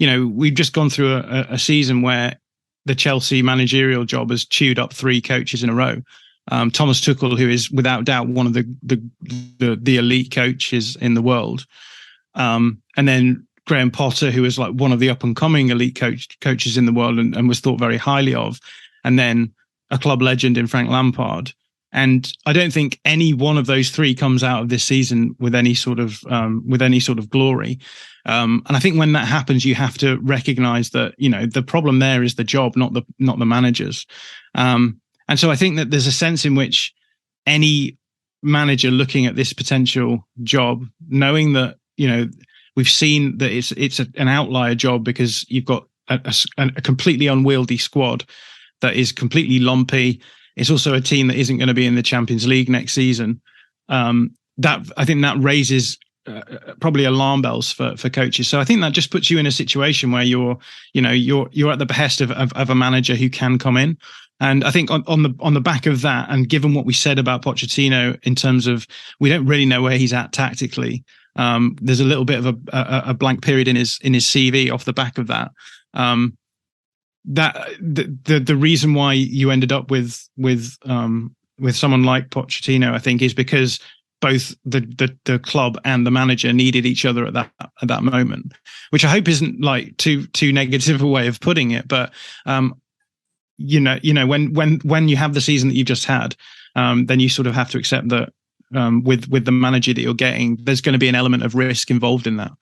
we've just gone through a season where the Chelsea managerial job has chewed up 3 coaches in a row. Thomas Tuchel, who is without doubt one of the elite coaches in the world, and then Graham Potter, who is like one of the up-and-coming elite coaches in the world and was thought very highly of, and then a club legend in Frank Lampard. And I don't think any one of those three comes out of this season with any sort of glory. And I think when that happens, you have to recognise that, you know, the problem there is the job, not the managers. And so I think that there's a sense in which any manager looking at this potential job, knowing that, you know, we've seen that it's an outlier job because you've got a completely unwieldy squad that is completely lumpy. It's also a team that isn't going to be in the Champions League next season. That I think that raises probably alarm bells for coaches. So I think that just puts you in a situation where you're at the behest of a manager who can come in. And I think on the back of that, and given what we said about Pochettino in terms of we don't really know where he's at tactically, there's a little bit of a blank period in his CV off the back of that. That the reason why you ended up with someone like Pochettino, I think, is because both the club and the manager needed each other at that moment, which I hope isn't like too negative a way of putting it. But you know, when you have the season that you've just had, then you sort of have to accept that with the manager that you're getting, there's going to be an element of risk involved in that.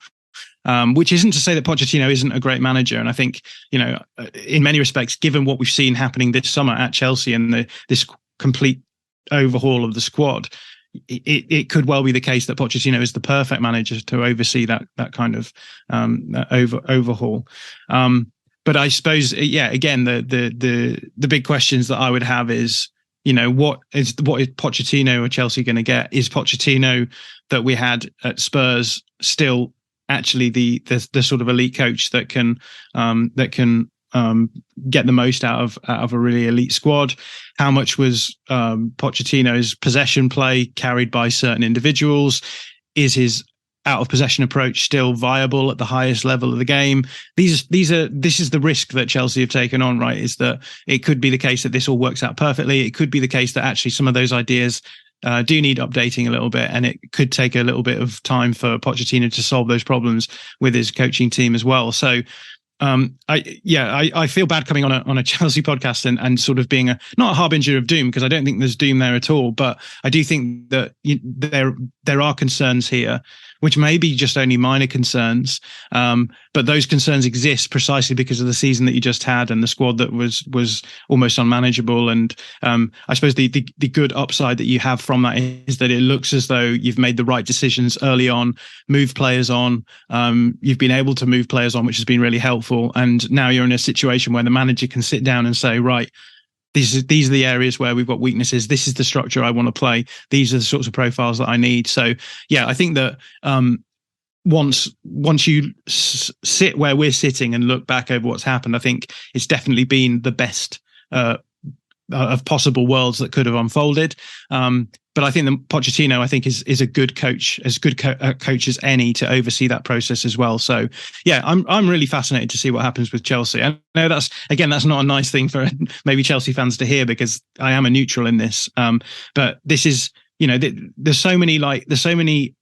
Which isn't to say that Pochettino isn't a great manager. And I think, you know, in many respects, given what we've seen happening this summer at Chelsea and this complete overhaul of the squad, it could well be the case that Pochettino is the perfect manager to oversee that kind of overhaul. But I suppose, yeah, again, the big questions that I would have is, you know, what is Pochettino or Chelsea going to get? Is Pochettino that we had at Spurs still actually the sort of elite coach that can get the most out of a really elite squad? How much was Pochettino's possession play carried by certain individuals? Is his out of possession approach still viable at the highest level of the game? This is the risk that Chelsea have taken on, right? Is that it could be the case that this all works out perfectly. It could be the case that actually some of those ideas do need updating a little bit, and it could take a little bit of time for Pochettino to solve those problems with his coaching team as well. So I feel bad coming on a Chelsea podcast and sort of being not a harbinger of doom, because I don't think there's doom there at all, but I do think that there are concerns here, which may be just only minor concerns, but those concerns exist precisely because of the season that you just had and the squad that was almost unmanageable. And I suppose the good upside that you have from that is that it looks as though you've made the right decisions early on, moved players on, you've been able to move players on, which has been really helpful. And now you're in a situation where the manager can sit down and say, right, these are the areas where we've got weaknesses. This is the structure I want to play. These are the sorts of profiles that I need. So, yeah, I think that once you sit where we're sitting and look back over what's happened, I think it's definitely been the best of possible worlds that could have unfolded. But I think that Pochettino, I think, is a good coach, as good coach as any to oversee that process as well. So, yeah, I'm really fascinated to see what happens with Chelsea. I know that's not a nice thing for maybe Chelsea fans to hear, because I am a neutral in this. But this is, you know, there's so many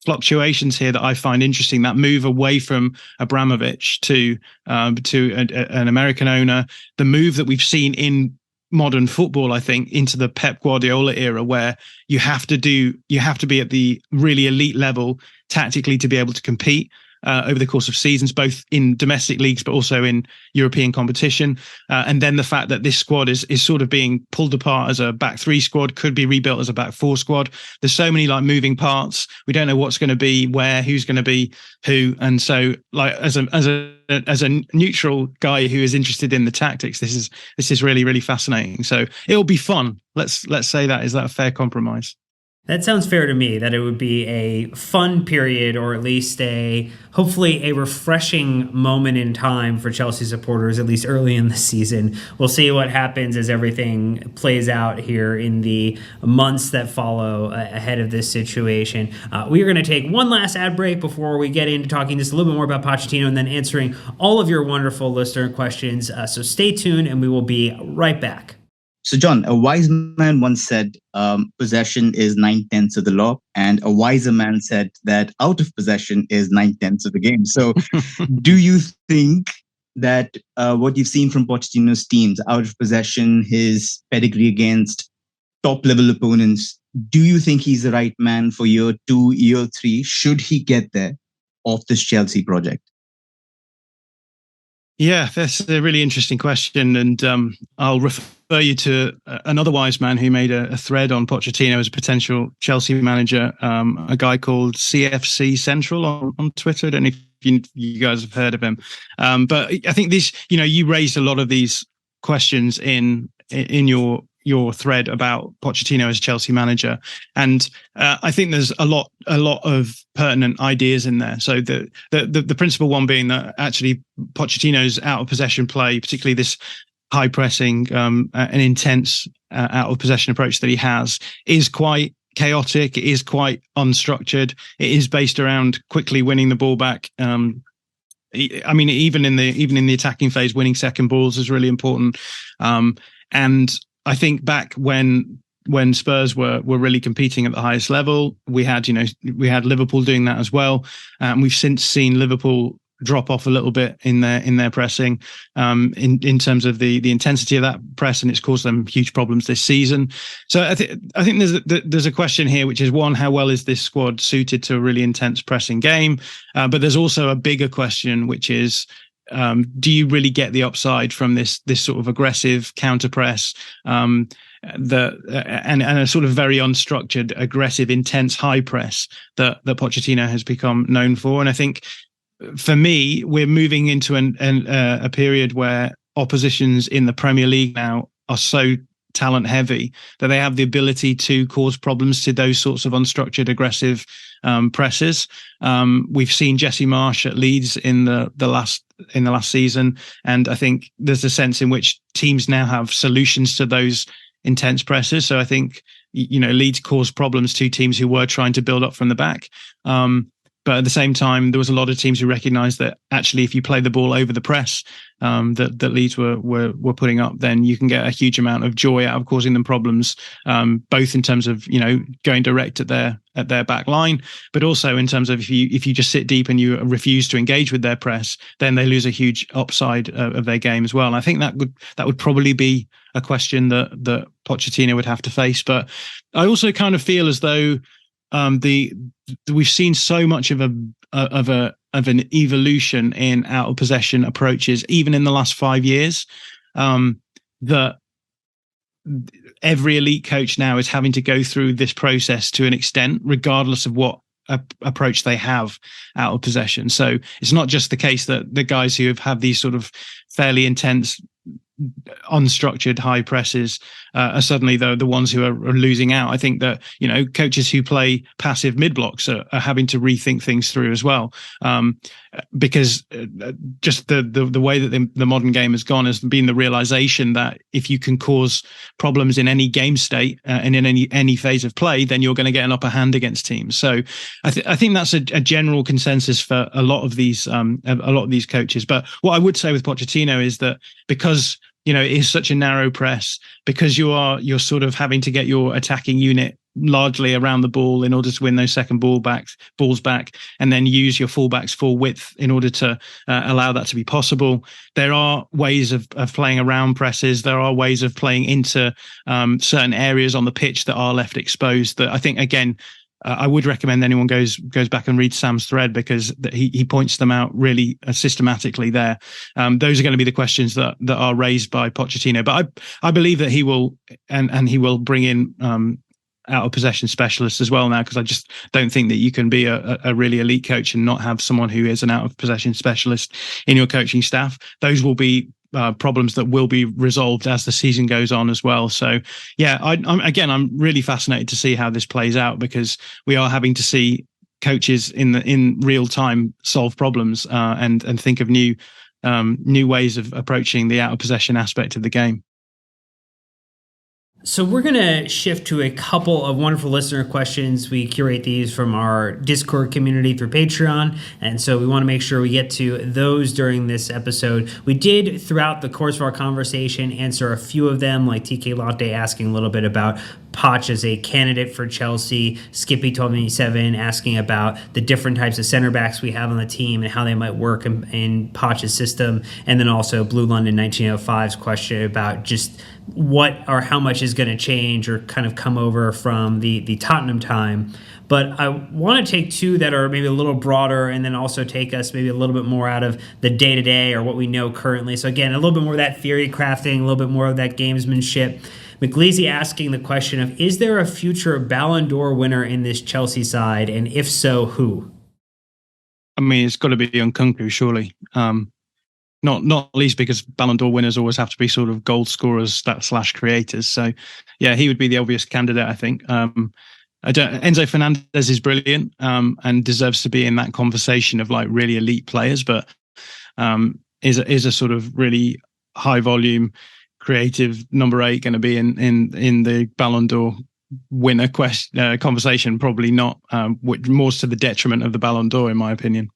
fluctuations here that I find interesting. That move away from Abramovich to an American owner, the move that we've seen in modern football, I think, into the Pep Guardiola era, where you have to be at the really elite level tactically to be able to compete over the course of seasons, both in domestic leagues but also in European competition. And then the fact that this squad is sort of being pulled apart as a back three squad, could be rebuilt as a back four squad. There's so many like moving parts. We don't know what's going to be where, who's going to be who. And so, like, as a neutral guy who is interested in the tactics, this is really, really fascinating. So it'll be fun. Let's say that. Is that a fair compromise? That sounds fair to me, that it would be a fun period, or at least hopefully a refreshing moment in time for Chelsea supporters, at least early in the season. We'll see what happens as everything plays out here in the months that follow ahead of this situation. We are going to take one last ad break before we get into talking just a little bit more about Pochettino and then answering all of your wonderful listener questions. So stay tuned and we will be right back. So, John, a wise man once said, possession is 9/10 of the law. And a wiser man said that out of possession is 9/10 of the game. So do you think that what you've seen from Pochettino's teams, out of possession, his pedigree against top level opponents. Do you think he's the right man for year 2, year 3? Should he get there off this Chelsea project? Yeah, that's a really interesting question. And I'll refer you to another wise man who made a thread on Pochettino as a potential Chelsea manager, a guy called CFCCentral on Twitter. I don't know if you guys have heard of him. But I think this, you raised a lot of these questions in your thread about Pochettino as Chelsea manager, and I think there's a lot of pertinent ideas in there. So the principal one being that actually Pochettino's out of possession play, particularly this high pressing and intense out of possession approach that he has, is quite chaotic. It is quite unstructured. It is based around quickly winning the ball back. I mean, even in the attacking phase, winning second balls is really important. And I think back when Spurs were really competing at the highest level, we had Liverpool doing that as well. We've since seen Liverpool drop off a little bit in their pressing, in terms of the intensity of that press, and it's caused them huge problems this season. So I think there's a question here, which is, one, how well is this squad suited to a really intense pressing game? But there's also a bigger question, which is, do you really get the upside from this sort of aggressive counter press, and a sort of very unstructured, aggressive, intense high press that Pochettino has become known for? And I think, for me, we're moving into a period where oppositions in the Premier League now are so talent heavy that they have the ability to cause problems to those sorts of unstructured, aggressive presses. We've seen Jesse Marsch at Leeds in the last season, and I think there's a sense in which teams now have solutions to those intense presses. So I think Leeds caused problems to teams who were trying to build up from the back. But at the same time, there was a lot of teams who recognised that actually, if you play the ball over the press that Leeds were putting up, then you can get a huge amount of joy out of causing them problems, both in terms of going direct at their back line, but also in terms of if you just sit deep and you refuse to engage with their press, then they lose a huge upside of their game as well. And I think that would probably be a question that Pochettino would have to face. But I also kind of feel as though we've seen so much of an evolution in out of possession approaches, even in the last 5 years, that every elite coach now is having to go through this process to an extent, regardless of what approach they have out of possession. So it's not just the case that the guys who have had these sort of fairly intense, unstructured high presses are suddenly the ones who are losing out. I think that coaches who play passive mid blocks are having to rethink things through as well, because just the way that the modern game has gone has been the realization that if you can cause problems in any game state and in any phase of play, then you're going to get an upper hand against teams. So I think that's a general consensus for a lot of these coaches. But what I would say with Pochettino is that because it is such a narrow press, because you're sort of having to get your attacking unit largely around the ball in order to win those second balls back, and then use your fullbacks full width in order to allow that to be possible. There are ways of playing around presses. There are ways of playing into certain areas on the pitch that are left exposed, that I think, again, I would recommend anyone goes back and reads Sam's thread, because he points them out really systematically there. Those are going to be the questions that are raised by Pochettino. But I believe that he will and he will bring in out of possession specialists as well now, because I just don't think that you can be a really elite coach and not have someone who is an out of possession specialist in your coaching staff. Those will be problems that will be resolved as the season goes on as well. So yeah, I'm really fascinated to see how this plays out, because we are having to see coaches in real time solve problems and think of new ways of approaching the out of possession aspect of the game. So we're going to shift to a couple of wonderful listener questions. We curate these from our Discord community through Patreon, and so we want to make sure we get to those during this episode. We did, throughout the course of our conversation, answer a few of them, like TK Latte asking a little bit about Poch as a candidate for Chelsea. Skippy told me 7 asking about the different types of center backs we have on the team and how they might work in Poch's system. And then also Blue London 1905's question about just what or how much is going to change or kind of come over from the Tottenham time. But I want to take 2 that are maybe a little broader and then also take us maybe a little bit more out of the day-to-day or what we know currently. So again, a little bit more of that theory crafting, a little bit more of that gamesmanship. McGleasy asking the question of, is there a future Ballon d'Or winner in this Chelsea side? And if so, who? I mean, it's got to be Nkunku, surely. Not least because Ballon d'Or winners always have to be sort of goal scorers / creators. So, yeah, he would be the obvious candidate, I think. Enzo Fernandez is brilliant and deserves to be in that conversation of like really elite players, but is a sort of really high volume, creative number 8 going to be in the Ballon d'Or winner conversation? Probably not. More to the detriment of the Ballon d'Or, in my opinion.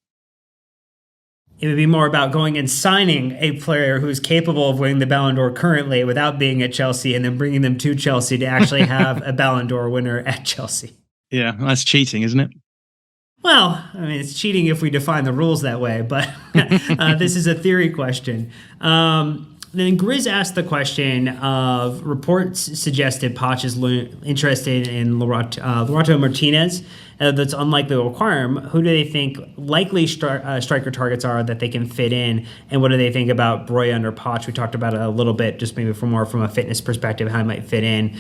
It would be more about going and signing a player who's capable of winning the Ballon d'Or currently without being at Chelsea and then bringing them to Chelsea to actually have a Ballon d'Or winner at Chelsea. Yeah, that's cheating, isn't it? Well, I mean, it's cheating if we define the rules that way, but this is a theory question. Then Grizz asked the question of reports suggested Poch is interested in Lautaro Martinez. That's unlikely to acquire him. Who do they think likely striker targets are that they can fit in? And what do they think about Broja under Poch? We talked about it a little bit, just maybe from a fitness perspective, how he might fit in.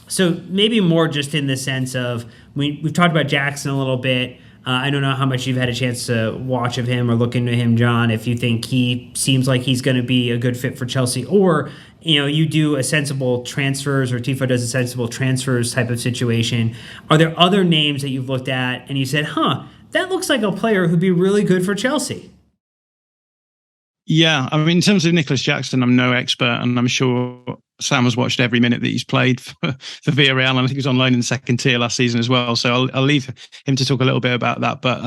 So maybe more just in the sense of, we've talked about Jackson a little bit. I don't know how much you've had a chance to watch of him or look into him, John, if you think he seems like he's going to be a good fit for Chelsea, or, you do a sensible transfers, or Tifo does a sensible transfers type of situation. Are there other names that you've looked at and you said, that looks like a player who'd be really good for Chelsea? Yeah, I mean, in terms of Nicholas Jackson, I'm no expert, and I'm sure Sam has watched every minute that he's played for Villarreal, and I think he was on loan in the second tier last season as well. So I'll leave him to talk a little bit about that. But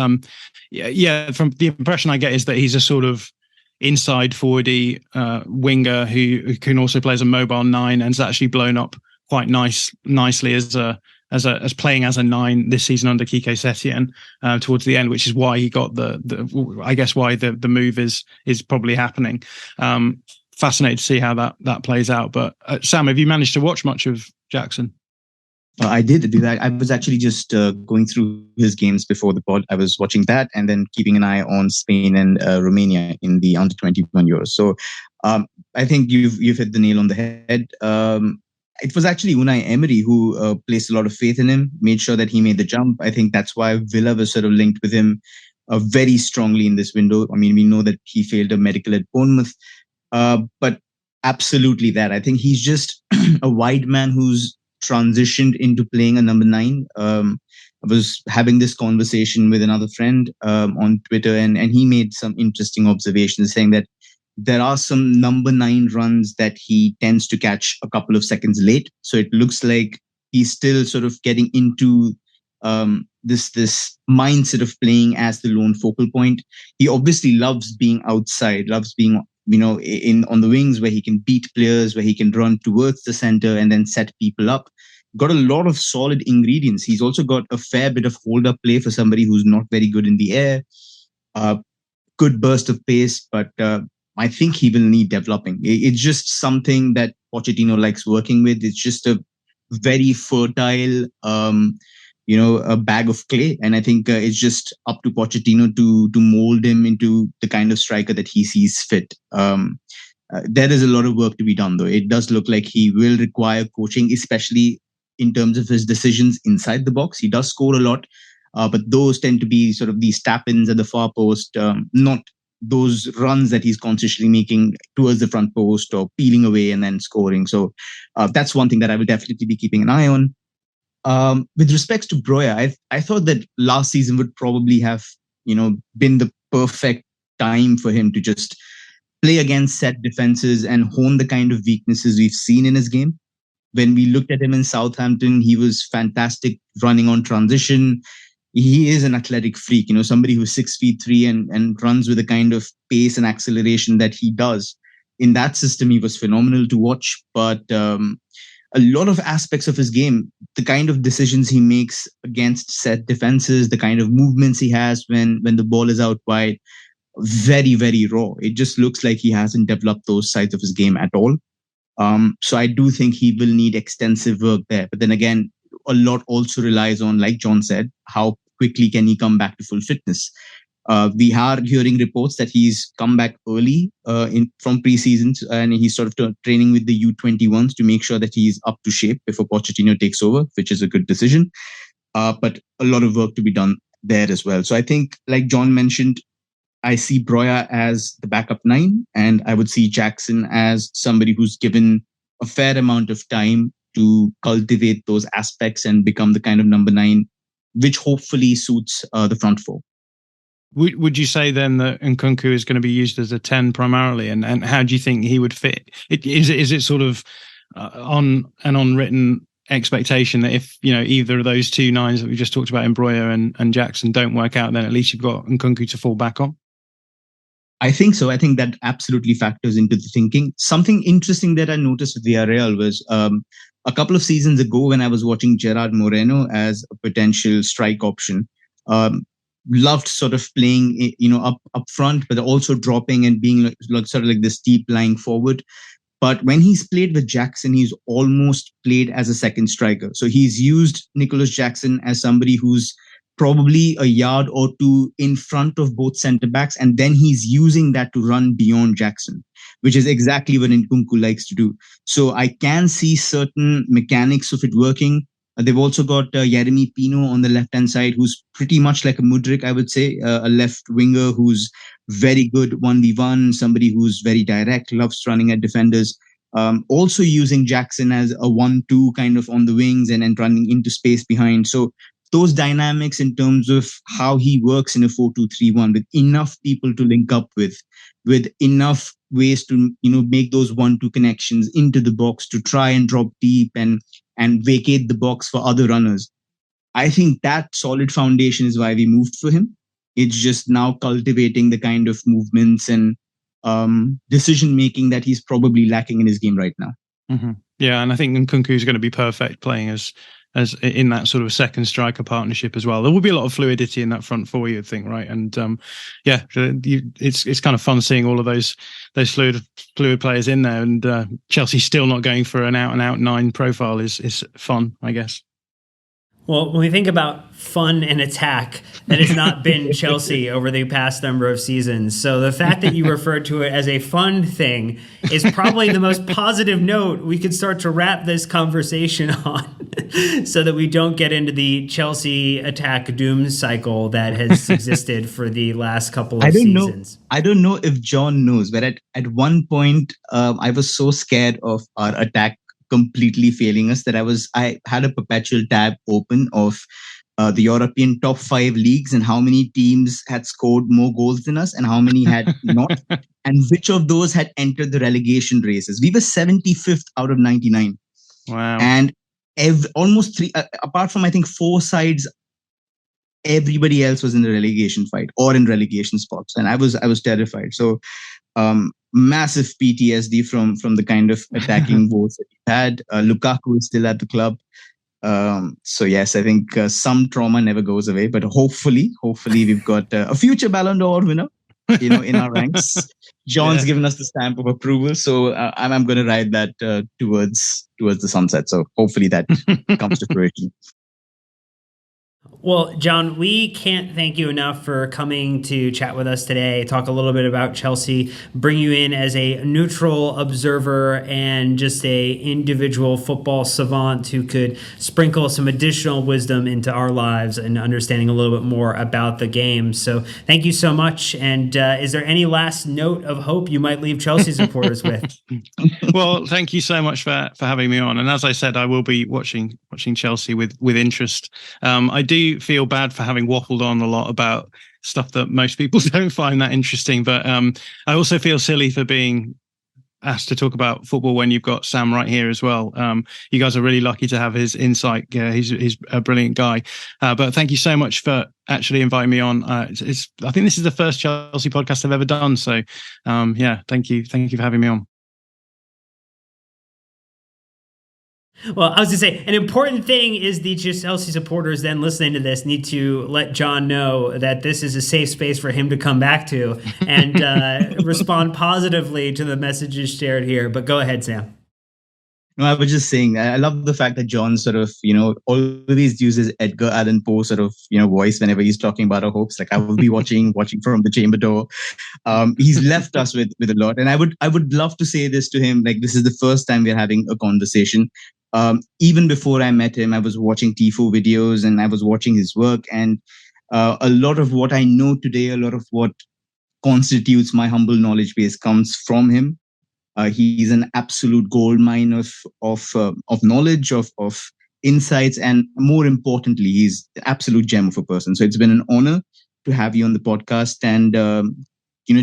yeah, from the impression I get is that he's a sort of inside forwardy winger who can also play as a mobile 9 and has actually blown up quite nicely as playing as a 9 this season under Quique Setien towards the end, which is why he got I guess why the move is probably happening. Fascinated to see how that plays out. But Sam, have you managed to watch much of Jackson? I did do that. I was actually just going through his games before the pod. I was watching that and then keeping an eye on Spain and Romania in the under 21 Euros. So I think you've hit the nail on the head. It was actually Unai Emery who placed a lot of faith in him, made sure that he made the jump. I think that's why Villa was sort of linked with him very strongly in this window. I mean, we know that he failed a medical at Bournemouth, but absolutely that. I think he's just a wide man who's transitioned into playing a number 9. I was having this conversation with another friend on Twitter, and he made some interesting observations saying that there are some number 9 runs that he tends to catch a couple of seconds late. So it looks like he's still sort of getting into this mindset of playing as the lone focal point. He obviously loves being outside, loves being on the wings where he can beat players, where he can run towards the center and then set people up. Got a lot of solid ingredients. He's also got a fair bit of hold-up play for somebody who's not very good in the air. Good burst of pace, but I think he will need developing. It's just something that Pochettino likes working with. It's just a very fertile, a bag of clay. And I think it's just up to Pochettino to mold him into the kind of striker that he sees fit. There is a lot of work to be done, though. It does look like he will require coaching, especially in terms of his decisions inside the box. He does score a lot, but those tend to be sort of these tap-ins at the far post, not those runs that he's consciously making towards the front post or peeling away and then scoring. So that's one thing that I will definitely be keeping an eye on. With respects to Broja, I thought that last season would probably have, been the perfect time for him to just play against set defenses and hone the kind of weaknesses we've seen in his game. When we looked at him in Southampton, he was fantastic running on transition. He is an athletic freak, somebody who's 6'3" and runs with the kind of pace and acceleration that he does. In that system, he was phenomenal to watch. But a lot of aspects of his game, the kind of decisions he makes against set defenses, the kind of movements he has when the ball is out wide, very, very raw. It just looks like he hasn't developed those sides of his game at all. So I do think he will need extensive work there. But then again, a lot also relies on, like John said, how quickly can he come back to full fitness. We are hearing reports that he's come back early from preseasons, and he's sort of training with the U21s to make sure that he's up to shape before Pochettino takes over, which is a good decision. But a lot of work to be done there as well. So I think, like John mentioned, I see Broya as the backup 9, and I would see Jackson as somebody who's given a fair amount of time to cultivate those aspects and become the kind of number 9, which hopefully suits the front four. Would you say then that Nkunku is going to be used as a 10 primarily, and how do you think he would fit? Is it sort of on an unwritten expectation that if either of those two 9s that we just talked about in Broya and Jackson don't work out, then at least you've got Nkunku to fall back on? I think so. I think that absolutely factors into the thinking. Something interesting that I noticed with Villarreal was a couple of seasons ago when I was watching Gerard Moreno as a potential strike option. Loved sort of playing, up front, but also dropping and being sort of like this deep lying forward. But when he's played with Jackson, he's almost played as a second striker. So he's used Nicholas Jackson as somebody who's probably a yard or two in front of both centre backs, and then he's using that to run beyond Jackson, which is exactly what Nkunku likes to do. So I can see certain mechanics of it working. They've also got Yeremy Pino on the left-hand side, who's pretty much like a Mudryk, I would say, a left winger who's very good 1v1, somebody who's very direct, loves running at defenders. Also using Jackson as a 1-2 kind of on the wings and running into space behind. So those dynamics in terms of how he works in a 4-2-3-1 with enough people to link up with enough ways to make those 1-2 connections into the box to try and drop deep and vacate the box for other runners. I think that solid foundation is why we moved for him. It's just now cultivating the kind of movements and decision making that he's probably lacking in his game right now. Mm-hmm. Yeah, and I think Nkunku is going to be perfect playing as in that sort of second striker partnership as well. There will be a lot of fluidity in that front four, you'd think, right? And it's kind of fun seeing all of those fluid players in there. And Chelsea still not going for an out and out 9 profile is fun, I guess. Well, when we think about fun and attack, that has not been Chelsea over the past number of seasons. So the fact that you referred to it as a fun thing is probably the most positive note we could start to wrap this conversation on, so that we don't get into the Chelsea attack doom cycle that has existed for the last couple of seasons. I don't know if John knows, but at one point I was so scared of our attack completely failing us that I had a perpetual tab open of the European top 5 leagues and how many teams had scored more goals than us and how many had not, and which of those had entered the relegation races. We were 75th out of 99. Wow. And almost 3, apart from I think 4 sides, everybody else was in the relegation fight or in relegation spots, and I was terrified. So massive PTSD from the kind of attacking woes that he had. Lukaku is still at the club. So yes, I think some trauma never goes away, but hopefully we've got a future Ballon d'Or winner, in our ranks. John's given us the stamp of approval, so I'm going to ride that towards the sunset. So hopefully that comes to fruition. Well, John, we can't thank you enough for coming to chat with us today, talk a little bit about Chelsea, bring you in as a neutral observer and just a individual football savant who could sprinkle some additional wisdom into our lives and understanding a little bit more about the game. So thank you so much. And is there any last note of hope you might leave Chelsea supporters with? Well, thank you so much for having me on. And as I said, I will be watching Chelsea with interest. I do feel bad for having waffled on a lot about stuff that most people don't find that interesting, but I also feel silly for being asked to talk about football when you've got Sam right here as well. You guys are really lucky to have his insight. He's a brilliant guy. But thank you so much for actually inviting me on. I think this is the first Chelsea podcast I've ever done. So thank you for having me on. Well, I was going to say, an important thing is the Chelsea supporters then listening to this need to let Jon know that this is a safe space for him to come back to and respond positively to the messages shared here. But go ahead, Sam. No, I was just saying, I love the fact that Jon sort of, always uses Edgar Allan Poe sort of, voice whenever he's talking about our hopes. Like I will be watching from the chamber door. He's left us with a lot. And I would love to say this to him. Like, this is the first time we're having a conversation. Even before I met him, I was watching Tifo videos and I was watching his work. And a lot of what I know today, a lot of what constitutes my humble knowledge base comes from him. He's an absolute gold mine of knowledge, of insights, and more importantly, he's an absolute gem of a person. So it's been an honor to have you on the podcast and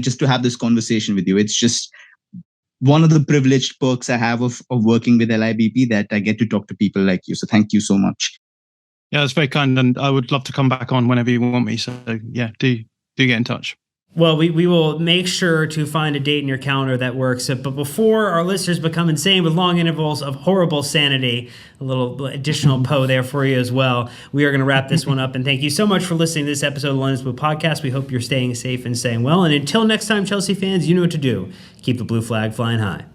just to have this conversation with you. It's just one of the privileged perks I have of working with LIBP, that I get to talk to people like you. So thank you so much. Yeah, that's very kind, and I would love to come back on whenever you want me. So yeah, do get in touch. Well, we will make sure to find a date in your calendar that works. But before our listeners become insane with long intervals of horrible sanity, a little additional Poe there for you as well. We are going to wrap this one up. And thank you so much for listening to this episode of the London's Blue Podcast. We hope you're staying safe and staying well. And until next time, Chelsea fans, you know what to do. Keep the blue flag flying high.